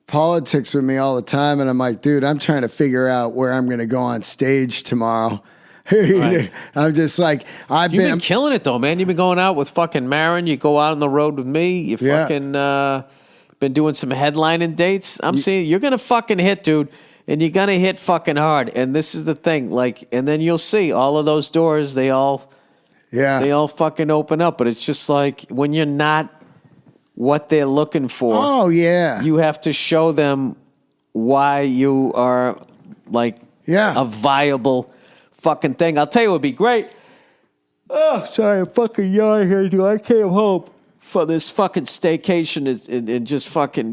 politics with me all the time, and I'm like, dude, I'm trying to figure out where I'm going to go on stage tomorrow. Right. I'm just like, You've been killing it though, man. You've been going out with fucking Marin. You go out on the road with me. You fucking been doing some headlining dates. I'm seeing you're gonna fucking hit, dude. And you're gonna hit fucking hard. And this is the thing, like, and then you'll see all of those doors. They all fucking open up. But it's just like when you're not what they're looking for. Oh yeah. You have to show them why you are like a viable fucking thing. I'll tell you, it would be great. Oh, sorry, I'm fucking yawning here, dude. I came home for this fucking staycation and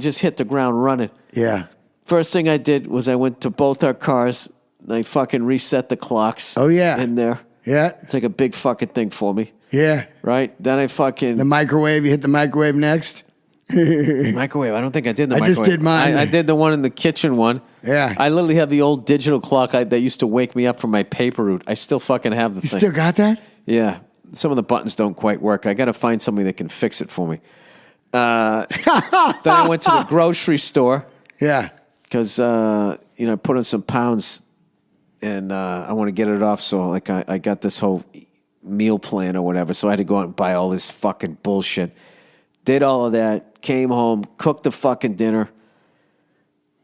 just hit the ground running. Yeah. First thing I did was I went to both our cars. And I fucking reset the clocks. Oh yeah. In there. Yeah. It's like a big fucking thing for me. Yeah. Right? Then I fucking the microwave. You hit the microwave next. Microwave. I don't think I did the microwave. I just did mine. I did the one in the kitchen one. Yeah. I literally have the old digital clock that used to wake me up from my paper route. I still fucking have the thing. You still got that? Yeah. Some of the buttons don't quite work. I got to find somebody that can fix it for me. Then I went to the grocery store. Yeah. Because, I put on some pounds and I want to get it off. So, like, I got this whole meal plan or whatever. So I had to go out and buy all this fucking bullshit. Did all of that, came home, cooked the fucking dinner,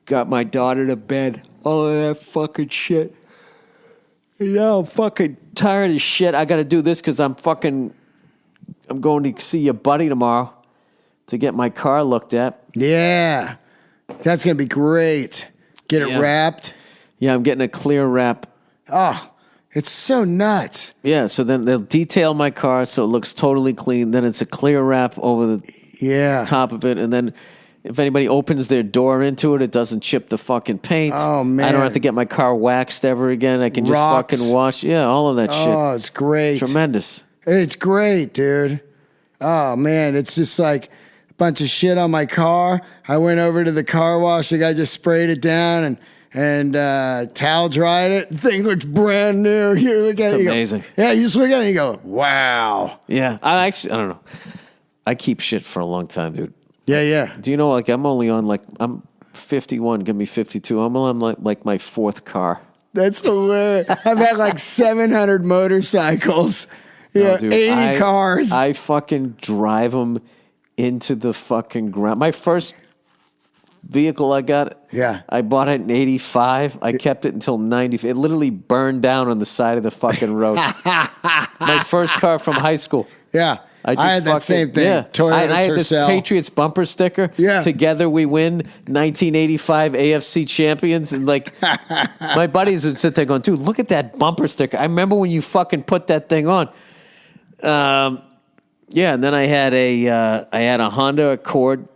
got my daughter to bed, all of that fucking shit. You know, I'm fucking tired of shit. I got to do this because I'm going to see your buddy tomorrow to get my car looked at. Yeah. That's going to be great. Get it wrapped. Yeah, I'm getting a clear wrap. Oh, it's so nuts. Yeah, so then they'll detail my car so it looks totally clean. Then it's a clear wrap over the top of it. And then if anybody opens their door into it, it doesn't chip the fucking paint. Oh, man. I don't have to get my car waxed ever again. I can just fucking wash. Yeah, all of that shit. Oh, it's great. Tremendous. It's great, dude. Oh, man. It's just like a bunch of shit on my car. I went over to the car wash. The guy just sprayed it down and towel dried it. The thing looks brand new. You look at it. It's amazing. Yeah, you just look at it and you go, wow. Yeah, I don't know. I keep shit for a long time, dude. Yeah. Do you know, like, I'm only on, like, I'm 51, give me 52. I'm on, like my fourth car. That's hilarious. I've had, like, 700 motorcycles. Yeah, dude, 80 cars. I fucking drive them into the fucking ground. My first vehicle I got, I bought it in 85. I kept it until 90. It literally burned down on the side of the fucking road. My first car from high school. Yeah. I had that same thing. Yeah. Toyota I had this Tercel. Patriots bumper sticker. Yeah. Together we win 1985 AFC champions. And like my buddies would sit there going, dude, look at that bumper sticker. I remember when you fucking put that thing on. Yeah, and then I had a Honda Accord.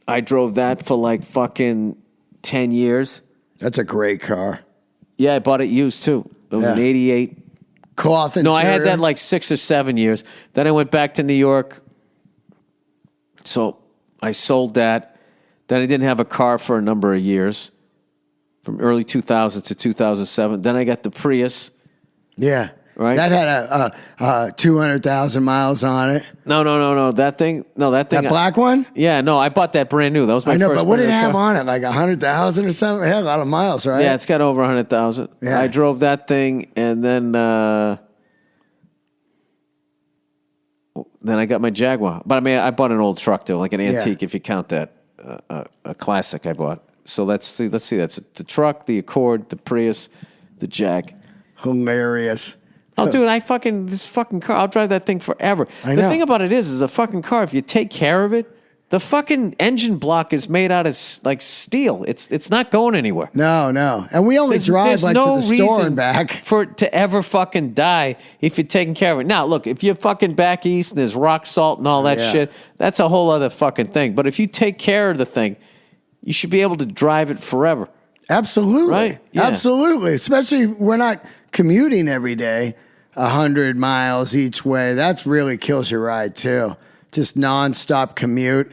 I drove that for like fucking 10 years. That's a great car. Yeah, I bought it used too. It was an 88. Cloth interior. No, I had that like 6 or 7 years. Then I went back to New York. So I sold that. Then I didn't have a car for a number of years. From early 2000 to 2007. Then I got the Prius. Yeah. Right? That had 200,000 miles on it. No. That thing. That black one? Yeah, no, I bought that brand new. That was my first. I know, but what did it have on it? Like 100,000 or something? It had a lot of miles, right? Yeah, it's got over 100,000. Yeah. I drove that thing, and then I got my Jaguar. But I mean, I bought an old truck though, like an antique, if you count that, a classic I bought. So let's see. That's the truck, the Accord, the Prius, the Jag. Hilarious. Oh, dude, this fucking car, I'll drive that thing forever. I know. The thing about it is a fucking car, if you take care of it, The fucking engine block is made out of like steel. It's not going anywhere. No. And we only drive like no to the store and back. for it to ever fucking die if you're taking care of it. Now, look, if you're fucking back east and there's rock salt and all that shit, that's a whole other fucking thing. But if you take care of the thing, you should be able to drive it forever. Absolutely. Right? Yeah. Absolutely. Especially we're not commuting every day 100 miles each way. That's really kills your ride too. Just nonstop commute.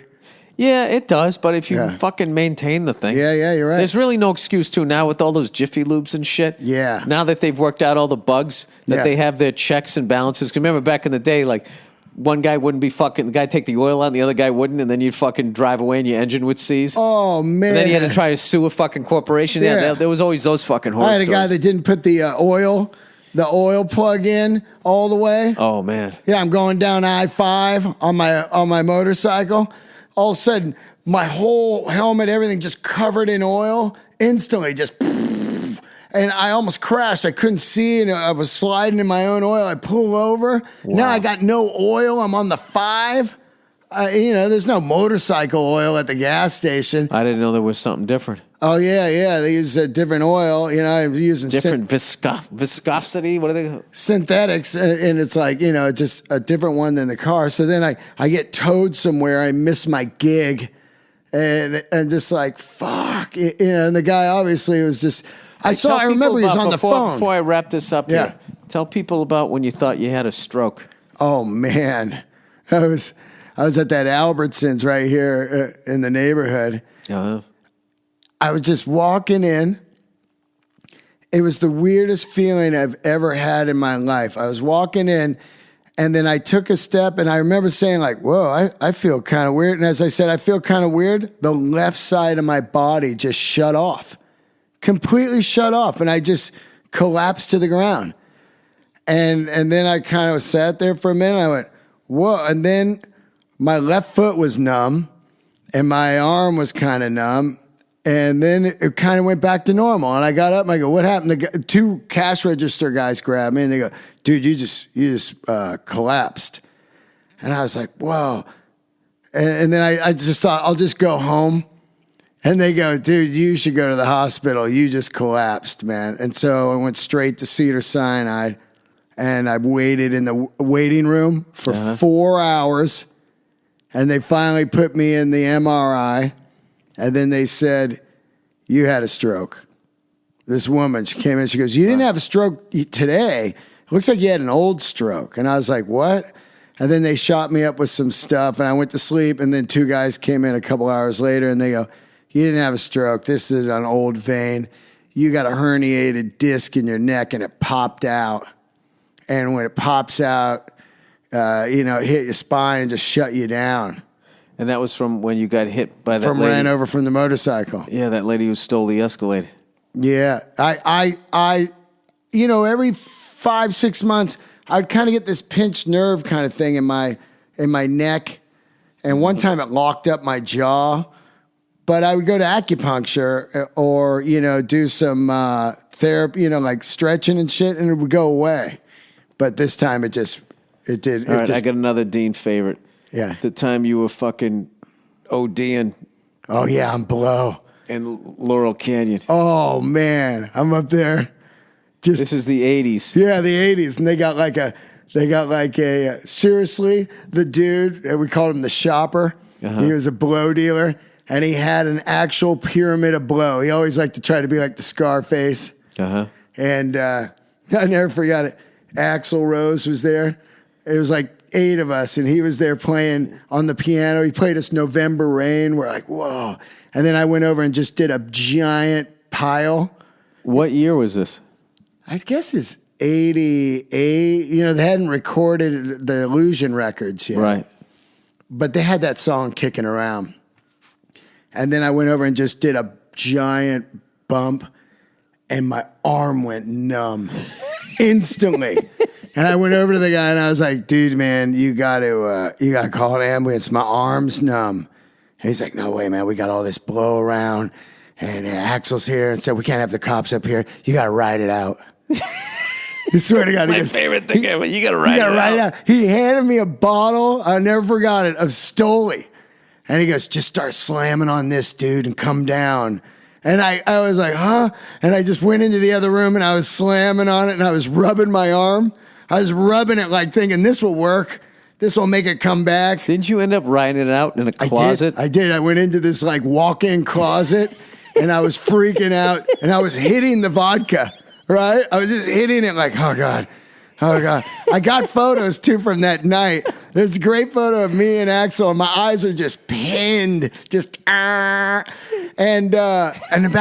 Yeah, it does, but if you fucking maintain the thing. Yeah, you're right. There's really no excuse to now with all those Jiffy Lubes and shit. Yeah. Now that they've worked out all the bugs, that they have their checks and balances. 'Cause remember back in the day, like, one guy wouldn't be fucking, the guy take the oil out and the other guy wouldn't, and then you'd fucking drive away and your engine would seize. Oh, man. And then you had to try to sue a fucking corporation. Yeah, there was always those fucking horror I had a guy stories. that didn't put the oil plug in all the way. Oh, man. Yeah, I'm going down I-5 on my motorcycle. All of a sudden, my whole helmet, everything just covered in oil. Instantly, just... And I almost crashed. I couldn't see, and I was sliding in my own oil. I pull over. Wow. Now I got no oil. I'm on the 5. There's no motorcycle oil at the gas station. I didn't know there was something different. Oh, yeah. They use a different oil. I'm using Different viscosity? What are they? synthetics, and it's like, just a different one than the car. So then I get towed somewhere. I miss my gig, and just like, fuck. And the guy obviously was just... I remember he was on the phone. Before I wrap this up here, tell people about when you thought you had a stroke. Oh, man. I was at that Albertsons right here in the neighborhood. Uh-huh. I was just walking in. It was the weirdest feeling I've ever had in my life. I was walking in, and then I took a step, and I remember saying, like, whoa, I feel kind of weird. And as I said, I feel kind of weird. The left side of my body just shut off. Completely shut off, and I just collapsed to the ground. And then I kind of sat there for a minute. I went, whoa. And then my left foot was numb, and my arm was kind of numb. And then it kind of went back to normal. And I got up and I go, what happened? The 2 cash register guys grabbed me and they go, dude, you just collapsed. And I was like, whoa. And then I just thought, I'll just go home. And they go, dude, you should go to the hospital. You just collapsed, man. And so I went straight to Cedars-Sinai, and I waited in the waiting room for 4 hours. And they finally put me in the MRI. And then they said, you had a stroke. This woman, she came in, she goes, you didn't have a stroke today. It looks like you had an old stroke. And I was like, what? And then they shot me up with some stuff, and I went to sleep. And then 2 guys came in a couple hours later, and they go, you didn't have a stroke. This is an old vein. You got a herniated disc in your neck, and it popped out. And when it pops out, it hit your spine and just shut you down. And that was from when you got hit by that lady. Ran over from the motorcycle. Yeah, that lady who stole the Escalade. Yeah. I every 5-6 months, I'd kind of get this pinched nerve kind of thing in my neck. And one time it locked up my jaw. But I would go to acupuncture or, do some therapy, like stretching and shit, and it would go away. But this time it did. All right, I got another Dean favorite. Yeah. The time you were fucking ODing. Oh, yeah, I'm below. In Laurel Canyon. Oh, man. I'm up there. This is the 80s. Yeah, the 80s. And they got like a seriously, the dude, we called him the shopper. Uh-huh. He was a blow dealer. And he had an actual pyramid of blow. He always liked to try to be like the Scarface. Uh-huh. And I never forgot it. Axl Rose was there. It was like 8 of us, and he was there playing on the piano. He played us November Rain. We're like, whoa. And then I went over and just did a giant pile. What year was this? I guess it's 88. They hadn't recorded the Illusion records yet. Right. But they had that song kicking around. And then I went over and just did a giant bump, and my arm went numb instantly. And I went over to the guy and I was like, dude, man, you got to call an ambulance. My arm's numb. And he's like, no way, man. We got all this blow around, and Axel's here and said, we can't have the cops up here. You got to ride it out. I swear to God. My favorite thing ever. You got to ride it out. He handed me a bottle, I never forgot it, of Stoli. And he goes, just start slamming on this, dude, and come down. And I was like, huh? And I just went into the other room and I was slamming on it and I was rubbing my arm. I was rubbing it like thinking this will work. This will make it come back. Didn't you end up writing it out in a closet? I did. I went into this like walk-in closet and I was freaking out and I was hitting the vodka, right? I was just hitting it like, oh God. Oh, God. I got photos, too, from that night. There's a great photo of me and Axel, and my eyes are just pinned, just, And about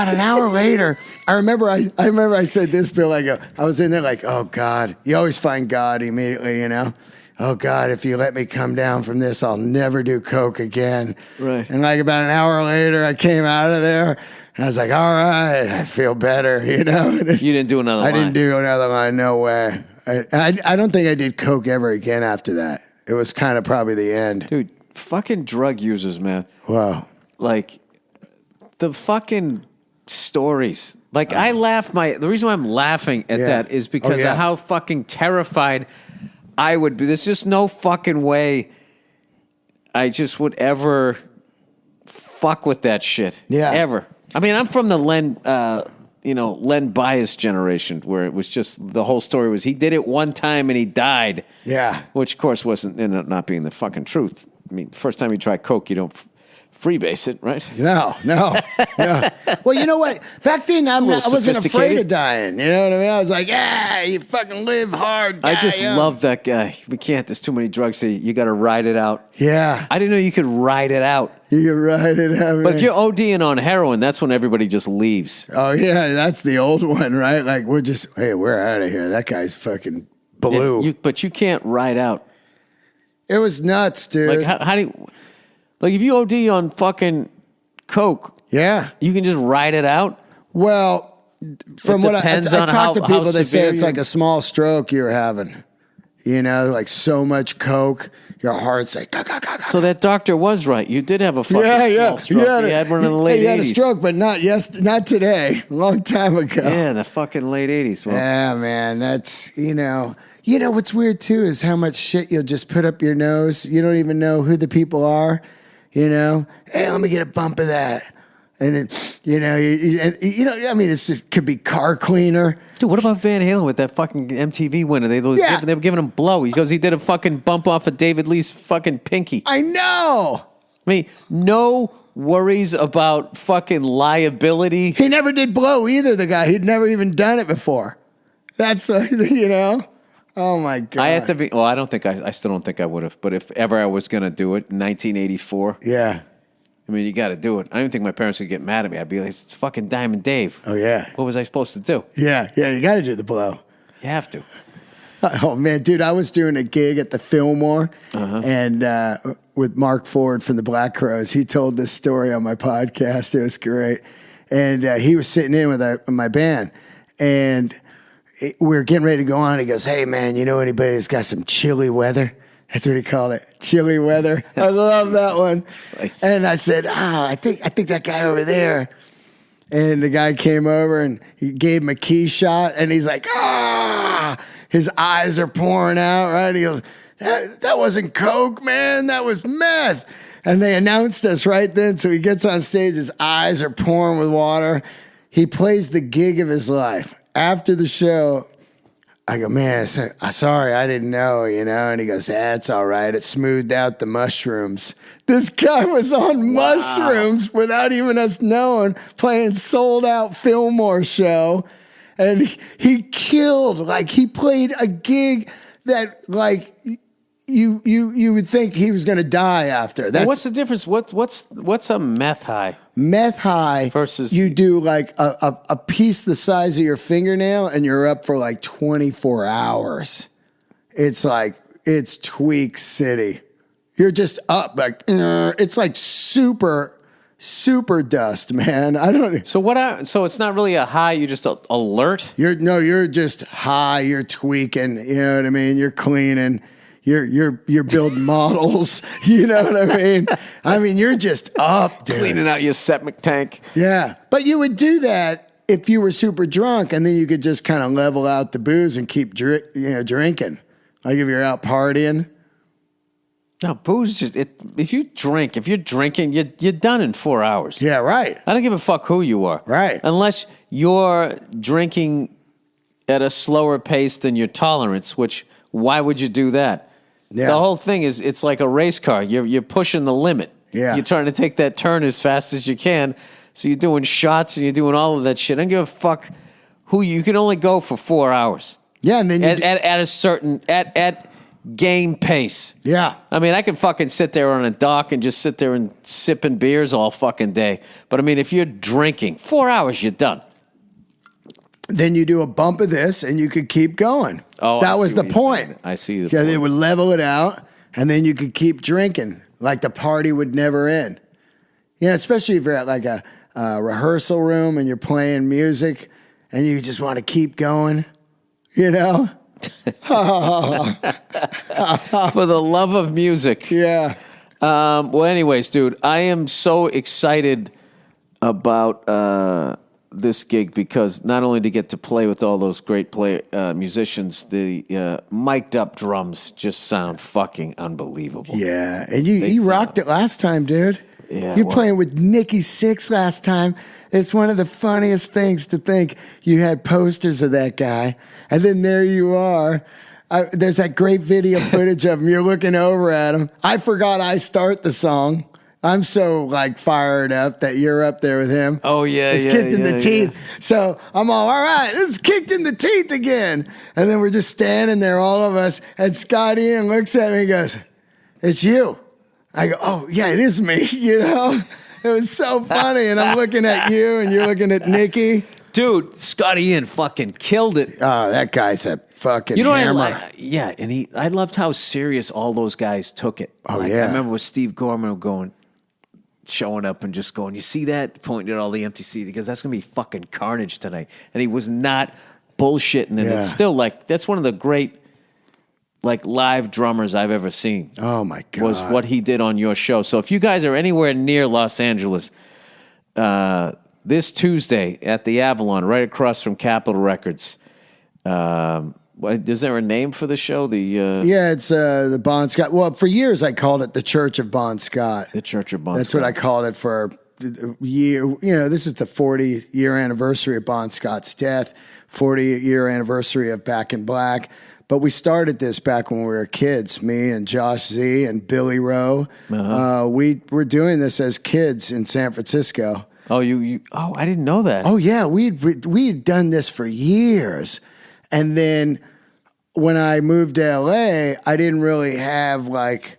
an hour later, I remember I said this, Bill, I was in there like, oh, God. You always find God immediately, you know? Oh, God, if you let me come down from this, I'll never do coke again. Right. And like about an hour later, I came out of there. And I was like, all right, I feel better, you know? You didn't do another line. I didn't do another line, no way. I don't think I did coke ever again after that. It was kind of probably the end. Dude, fucking drug users, man. Wow. Like, the fucking stories. Like, I laugh the reason why I'm laughing at that is because of how fucking terrified I would be. There's just no fucking way I just would ever fuck with that shit. Yeah. Ever. I mean, I'm from the Len Bias generation where it was just the whole story was he did it one time and he died. Yeah. Which, of course, ended up not being the fucking truth. I mean, first time you try coke, you don't freebase it, right? No. Well, you know what? Back then, I wasn't afraid of dying. You know what I mean? I was like, yeah, you fucking live hard. I just love that guy. We can't. There's too many drugs here. You got to ride it out. Yeah. I didn't know you could ride it out. You can ride it out. But if you're ODing on heroin, that's when everybody just leaves. Oh, yeah. That's the old one, right? Like, we're out of here. That guy's fucking blue. But you can't ride out. It was nuts, dude. Like, how do you... Like, if you OD on fucking coke, yeah, you can just ride it out? Well, from what I talk to people, they say it's like a small stroke you're having. You know, like so much coke, your heart's like... So that doctor was right. You did have a fucking small stroke. You had one in the late 80s. He had a stroke, but not today. A long time ago. Yeah, in the fucking late 80s. Well, yeah, man, that's, you know... You know, what's weird, too, is how much shit you'll just put up your nose. You don't even know who the people are. You know, hey, let me get a bump of that. And then, you know, I mean, it could be car cleaner. Dude, what about Van Halen with that fucking MTV winner? They were giving him blow. He goes, he did a fucking bump off of David Lee's fucking pinky. I know. I mean, no worries about fucking liability. He never did blow either, the guy. He'd never even done it before. That's, you know. Oh, my God. I have to be... Well, I still don't think I would have. But if ever I was going to do it in 1984... Yeah. I mean, you got to do it. I don't think my parents would get mad at me. I'd be like, it's fucking Diamond Dave. Oh, yeah. What was I supposed to do? Yeah, you got to do the blow. You have to. Oh, man, dude, I was doing a gig at the Fillmore and with Mark Ford from the Black Crowes. He told this story on my podcast. It was great. And he was sitting in with my band. And... we were getting ready to go on. He goes, hey, man, you know anybody that's got some chilly weather? That's what he called it, chilly weather. I love that one. Nice. And I said, I think that guy over there. And the guy came over and he gave him a key shot. And he's like, his eyes are pouring out, right? He goes, that wasn't coke, man. That was meth. And they announced us right then. So he gets on stage. His eyes are pouring with water. He plays the gig of his life. After the show, I go, man, sorry, I didn't know, you know? And he goes, that's all right. It smoothed out the mushrooms. This guy was on mushrooms without even us knowing, playing sold-out Fillmore show. And he killed. Like, he played a gig that, like... You would think he was going to die after. Well, what's the difference? What's a meth high? Meth high versus you do like a piece the size of your fingernail and you're up for like 24 hours. It's tweak city. You're just up like it's like super dust, man. I don't. So it's not really a high. You're just alert. You're just high. You're tweaking. You know what I mean? You're cleaning. You're building models. You know what I mean? I mean, you're just up, dude. Cleaning out your septic tank. Yeah. But you would do that if you were super drunk, and then you could just kind of level out the booze and keep drinking. Like if you're out partying. No, booze just if you're drinking, you're done in 4 hours. Yeah, right. I don't give a fuck who you are. Right. Unless you're drinking at a slower pace than your tolerance, which why would you do that? Yeah. The whole thing is it's like a race car. You're pushing the limit. Yeah. You're trying to take that turn as fast as you can. So you're doing shots and you're doing all of that shit. I don't give a fuck who you can only go for 4 hours. Yeah, and then at a certain game pace. Yeah. I mean, I can fucking sit there on a dock and just sit there and sipping beers all fucking day. But I mean, if you're drinking 4 hours, you're done. Then you do a bump of this and you could keep going. Oh, that was the point. I see the Because point. they would level it out and then you could keep drinking. Like the party would never end. You know, especially if you're at like a rehearsal room and you're playing music and you just want to keep going, you know? For the love of music. Yeah. Well, anyways, dude, I am so excited about this gig because not only to get to play with all those great musicians, the mic'd up drums just sound fucking unbelievable. Yeah. And you rocked it last time, dude. Yeah, You're playing with Nikki Sixx last time. It's one of the funniest things to think you had posters of that guy. And then there you are. There's that great video footage of him. You're looking over at him. I forgot I start the song. I'm so like fired up that you're up there with him. Oh, yeah, It's yeah, kicked in the yeah, teeth. yeah. So I'm all right, it's kicked in the teeth again. And then we're just standing there, all of us. And Scott Ian looks at me and goes, it's you. I go, oh, yeah, it is me, you know? It was so funny. And I'm looking at you and you're looking at Nikki. Dude, Scott Ian fucking killed it. Oh, that guy's a fucking You know hammer. what I like? Yeah, and I loved how serious all those guys took it. Oh, like, yeah. I remember with Steve Gorman showing up and just going, you see that? Pointing at all the empty seats because that's going to be fucking carnage tonight. And he was not bullshitting. And Yeah. it's still like, that's one of the great like live drummers I've ever seen. Oh, my God. Was what he did on your show. So if you guys are anywhere near Los Angeles, this Tuesday at the Avalon, right across from Capitol Records, is there a name for the show? Yeah, it's the Bon Scott. Well, for years I called it the Church of Bon Scott. The Church of Bon That's Scott. what I called it for the year. You know, this is the 40-year anniversary of Bon Scott's death, 40-year anniversary of Back in Black. But we started this back when we were kids, me and Josh Z and Billy Rowe. We were doing this as kids in San Francisco. Oh, I didn't know that. Oh, yeah, we'd done this for years. And then when I moved to LA, I didn't really have like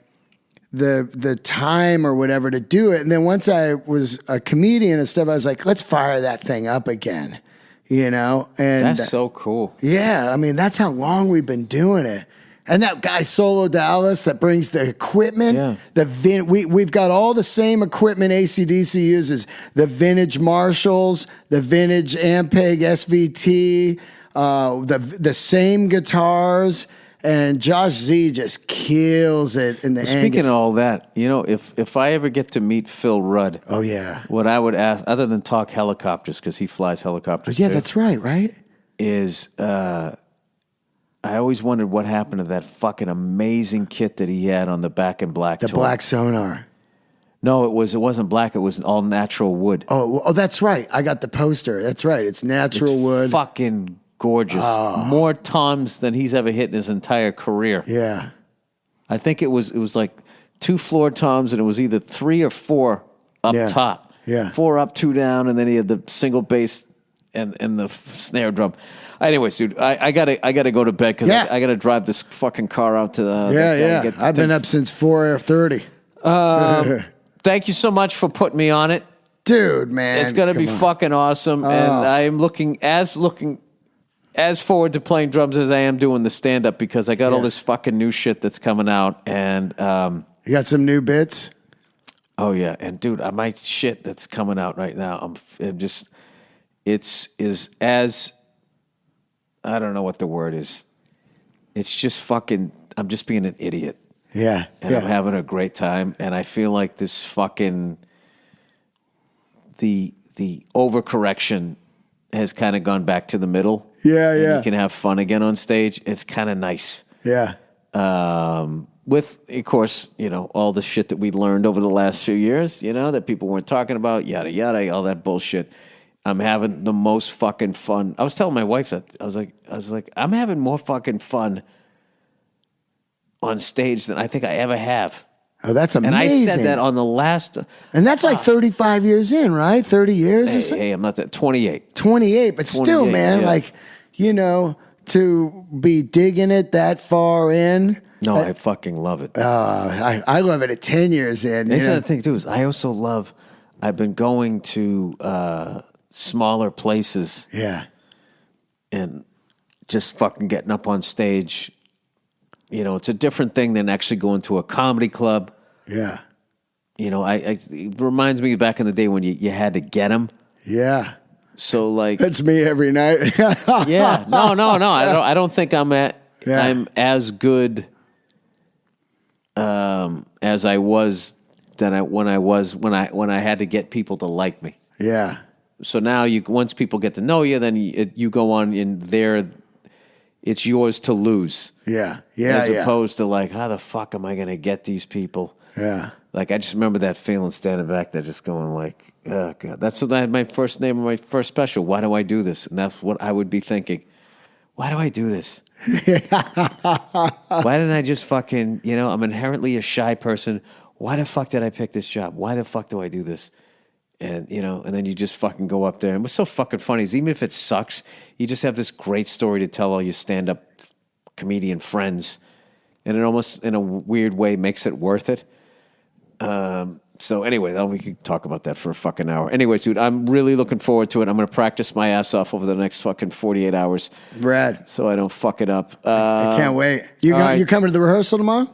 the time or whatever to do it. And then once I was a comedian and stuff, I was like, let's fire that thing up again, you know? And That's so cool. yeah, I mean, that's how long we've been doing it. And that guy Solo Dallas that brings the equipment, Yeah. We've got all the same equipment AC/DC uses: the vintage Marshalls, the vintage Ampeg SVT, the same guitars, and Josh Z just kills it in the. Speaking of all that, you know, if I ever get to meet Phil Rudd, oh yeah, what I would ask, other than talk helicopters because he flies helicopters, yeah, too, that's right, is I always wondered what happened to that fucking amazing kit that he had on the Back in Black the tour. Black Sonar. No, it wasn't black. It was all natural wood. Oh, that's right. I got the poster. That's right. It's natural It's wood. fucking gorgeous. More toms than he's ever hit in his entire career. Yeah. I think it was like 2 floor toms, and it was either 3 or 4 up top. Yeah. 4 up, 2 down, and then he had the single bass and the snare drum. Anyways, dude, I gotta go to bed because I gotta drive this fucking car out to the. I've been up since 4:30. Thank you so much for putting me on it, Dude, man. It's gonna be fucking awesome, and I am looking as forward to playing drums as I am doing the stand up because I got all this fucking new shit that's coming out, and You got some new bits? oh yeah, and dude, my shit that's coming out right now, is as I don't know what the word is. It's just fucking. I'm just being an idiot. Yeah. And I'm having a great time, and I feel like this fucking the overcorrection has kind of gone back to the middle. Yeah, and yeah. You can have fun again on stage. It's kind of nice. Yeah. with, of course, all the shit that we learned over the last few years, that people weren't talking about, yada, yada, all that bullshit. I'm having the most fucking fun. I was telling my wife that. I was like, I'm having more fucking fun on stage than I think I ever have. Oh, that's amazing. And I said that on the last... And that's like 35 years in, right? 30 years or something? Hey, I'm not that... 28. 28, but 28, still, man, to be digging it that far in... No, I fucking love it. I love it at 10 years in. That's the thing, too, is I also love... I've been going to smaller places. Yeah. And just fucking getting up on stage... it's a different thing than actually going to a comedy club. Yeah. It reminds me back in the day when you had to get them. Yeah. So like that's me every night. Yeah. No. I don't think I'm as good as I was when I had to get people to like me. Yeah. So now once people get to know you, then you go on in there. It's yours to lose. Yeah. As opposed to like, how the fuck am I going to get these people? Yeah. Like, I just remember that feeling standing back there just going like, oh, God. That's what I had my first name of my first special. Why do I do this? And that's what I would be thinking. Why do I do this? Why didn't I just fucking, I'm inherently a shy person. Why the fuck did I pick this job? Why the fuck do I do this? And, and then you just fucking go up there. And what's so fucking funny is even if it sucks, you just have this great story to tell all your stand-up comedian friends. And it almost, in a weird way, makes it worth it. So anyway, then we could talk about that for a fucking hour. Anyways, dude, I'm really looking forward to it. I'm going to practice my ass off over the next fucking 48 hours. Brad. So I don't fuck it up. I can't wait. You coming to the rehearsal tomorrow?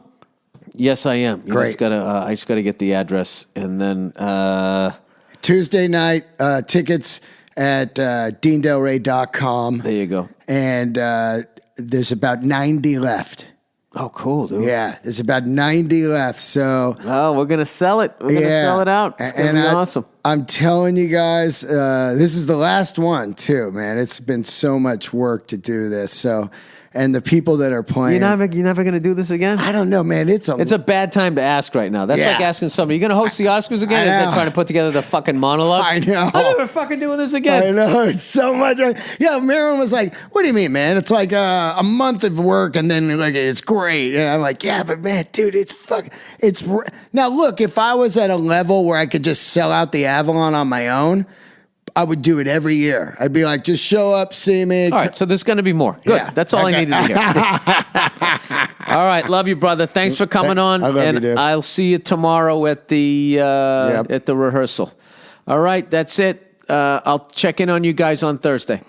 Yes, I am. Great. I just gotta get the address. And then... Tuesday night, tickets at deandelray.com. There you go. And there's about 90 left. Oh, cool, dude. Yeah, there's about 90 left. So, we're going to sell it. We're going to sell it out. It's going to be awesome. I'm telling you guys, this is the last one, too, man. It's been so much work to do this. So, and the people that are playing. You're never going to do this again? I don't know, man. It's a bad time to ask right now. That's like asking somebody, you going to host the Oscars again? Is that trying to put together the fucking monologue? I know. I'm never fucking doing this again. I know. It's so much. Yeah, Marilyn was like, what do you mean, man? It's like a month of work and then like it's great. And I'm like, yeah, but man, dude, now look, if I was at a level where I could just sell out the Avalon on my own, I would do it every year. I'd be like, just show up, see me. All right, so there's going to be more. Good. Yeah. That's all I needed to hear. All right, love you, brother. Thanks for coming on. I love you, dude. I'll see you tomorrow at the rehearsal. All right, that's it. I'll check in on you guys on Thursday.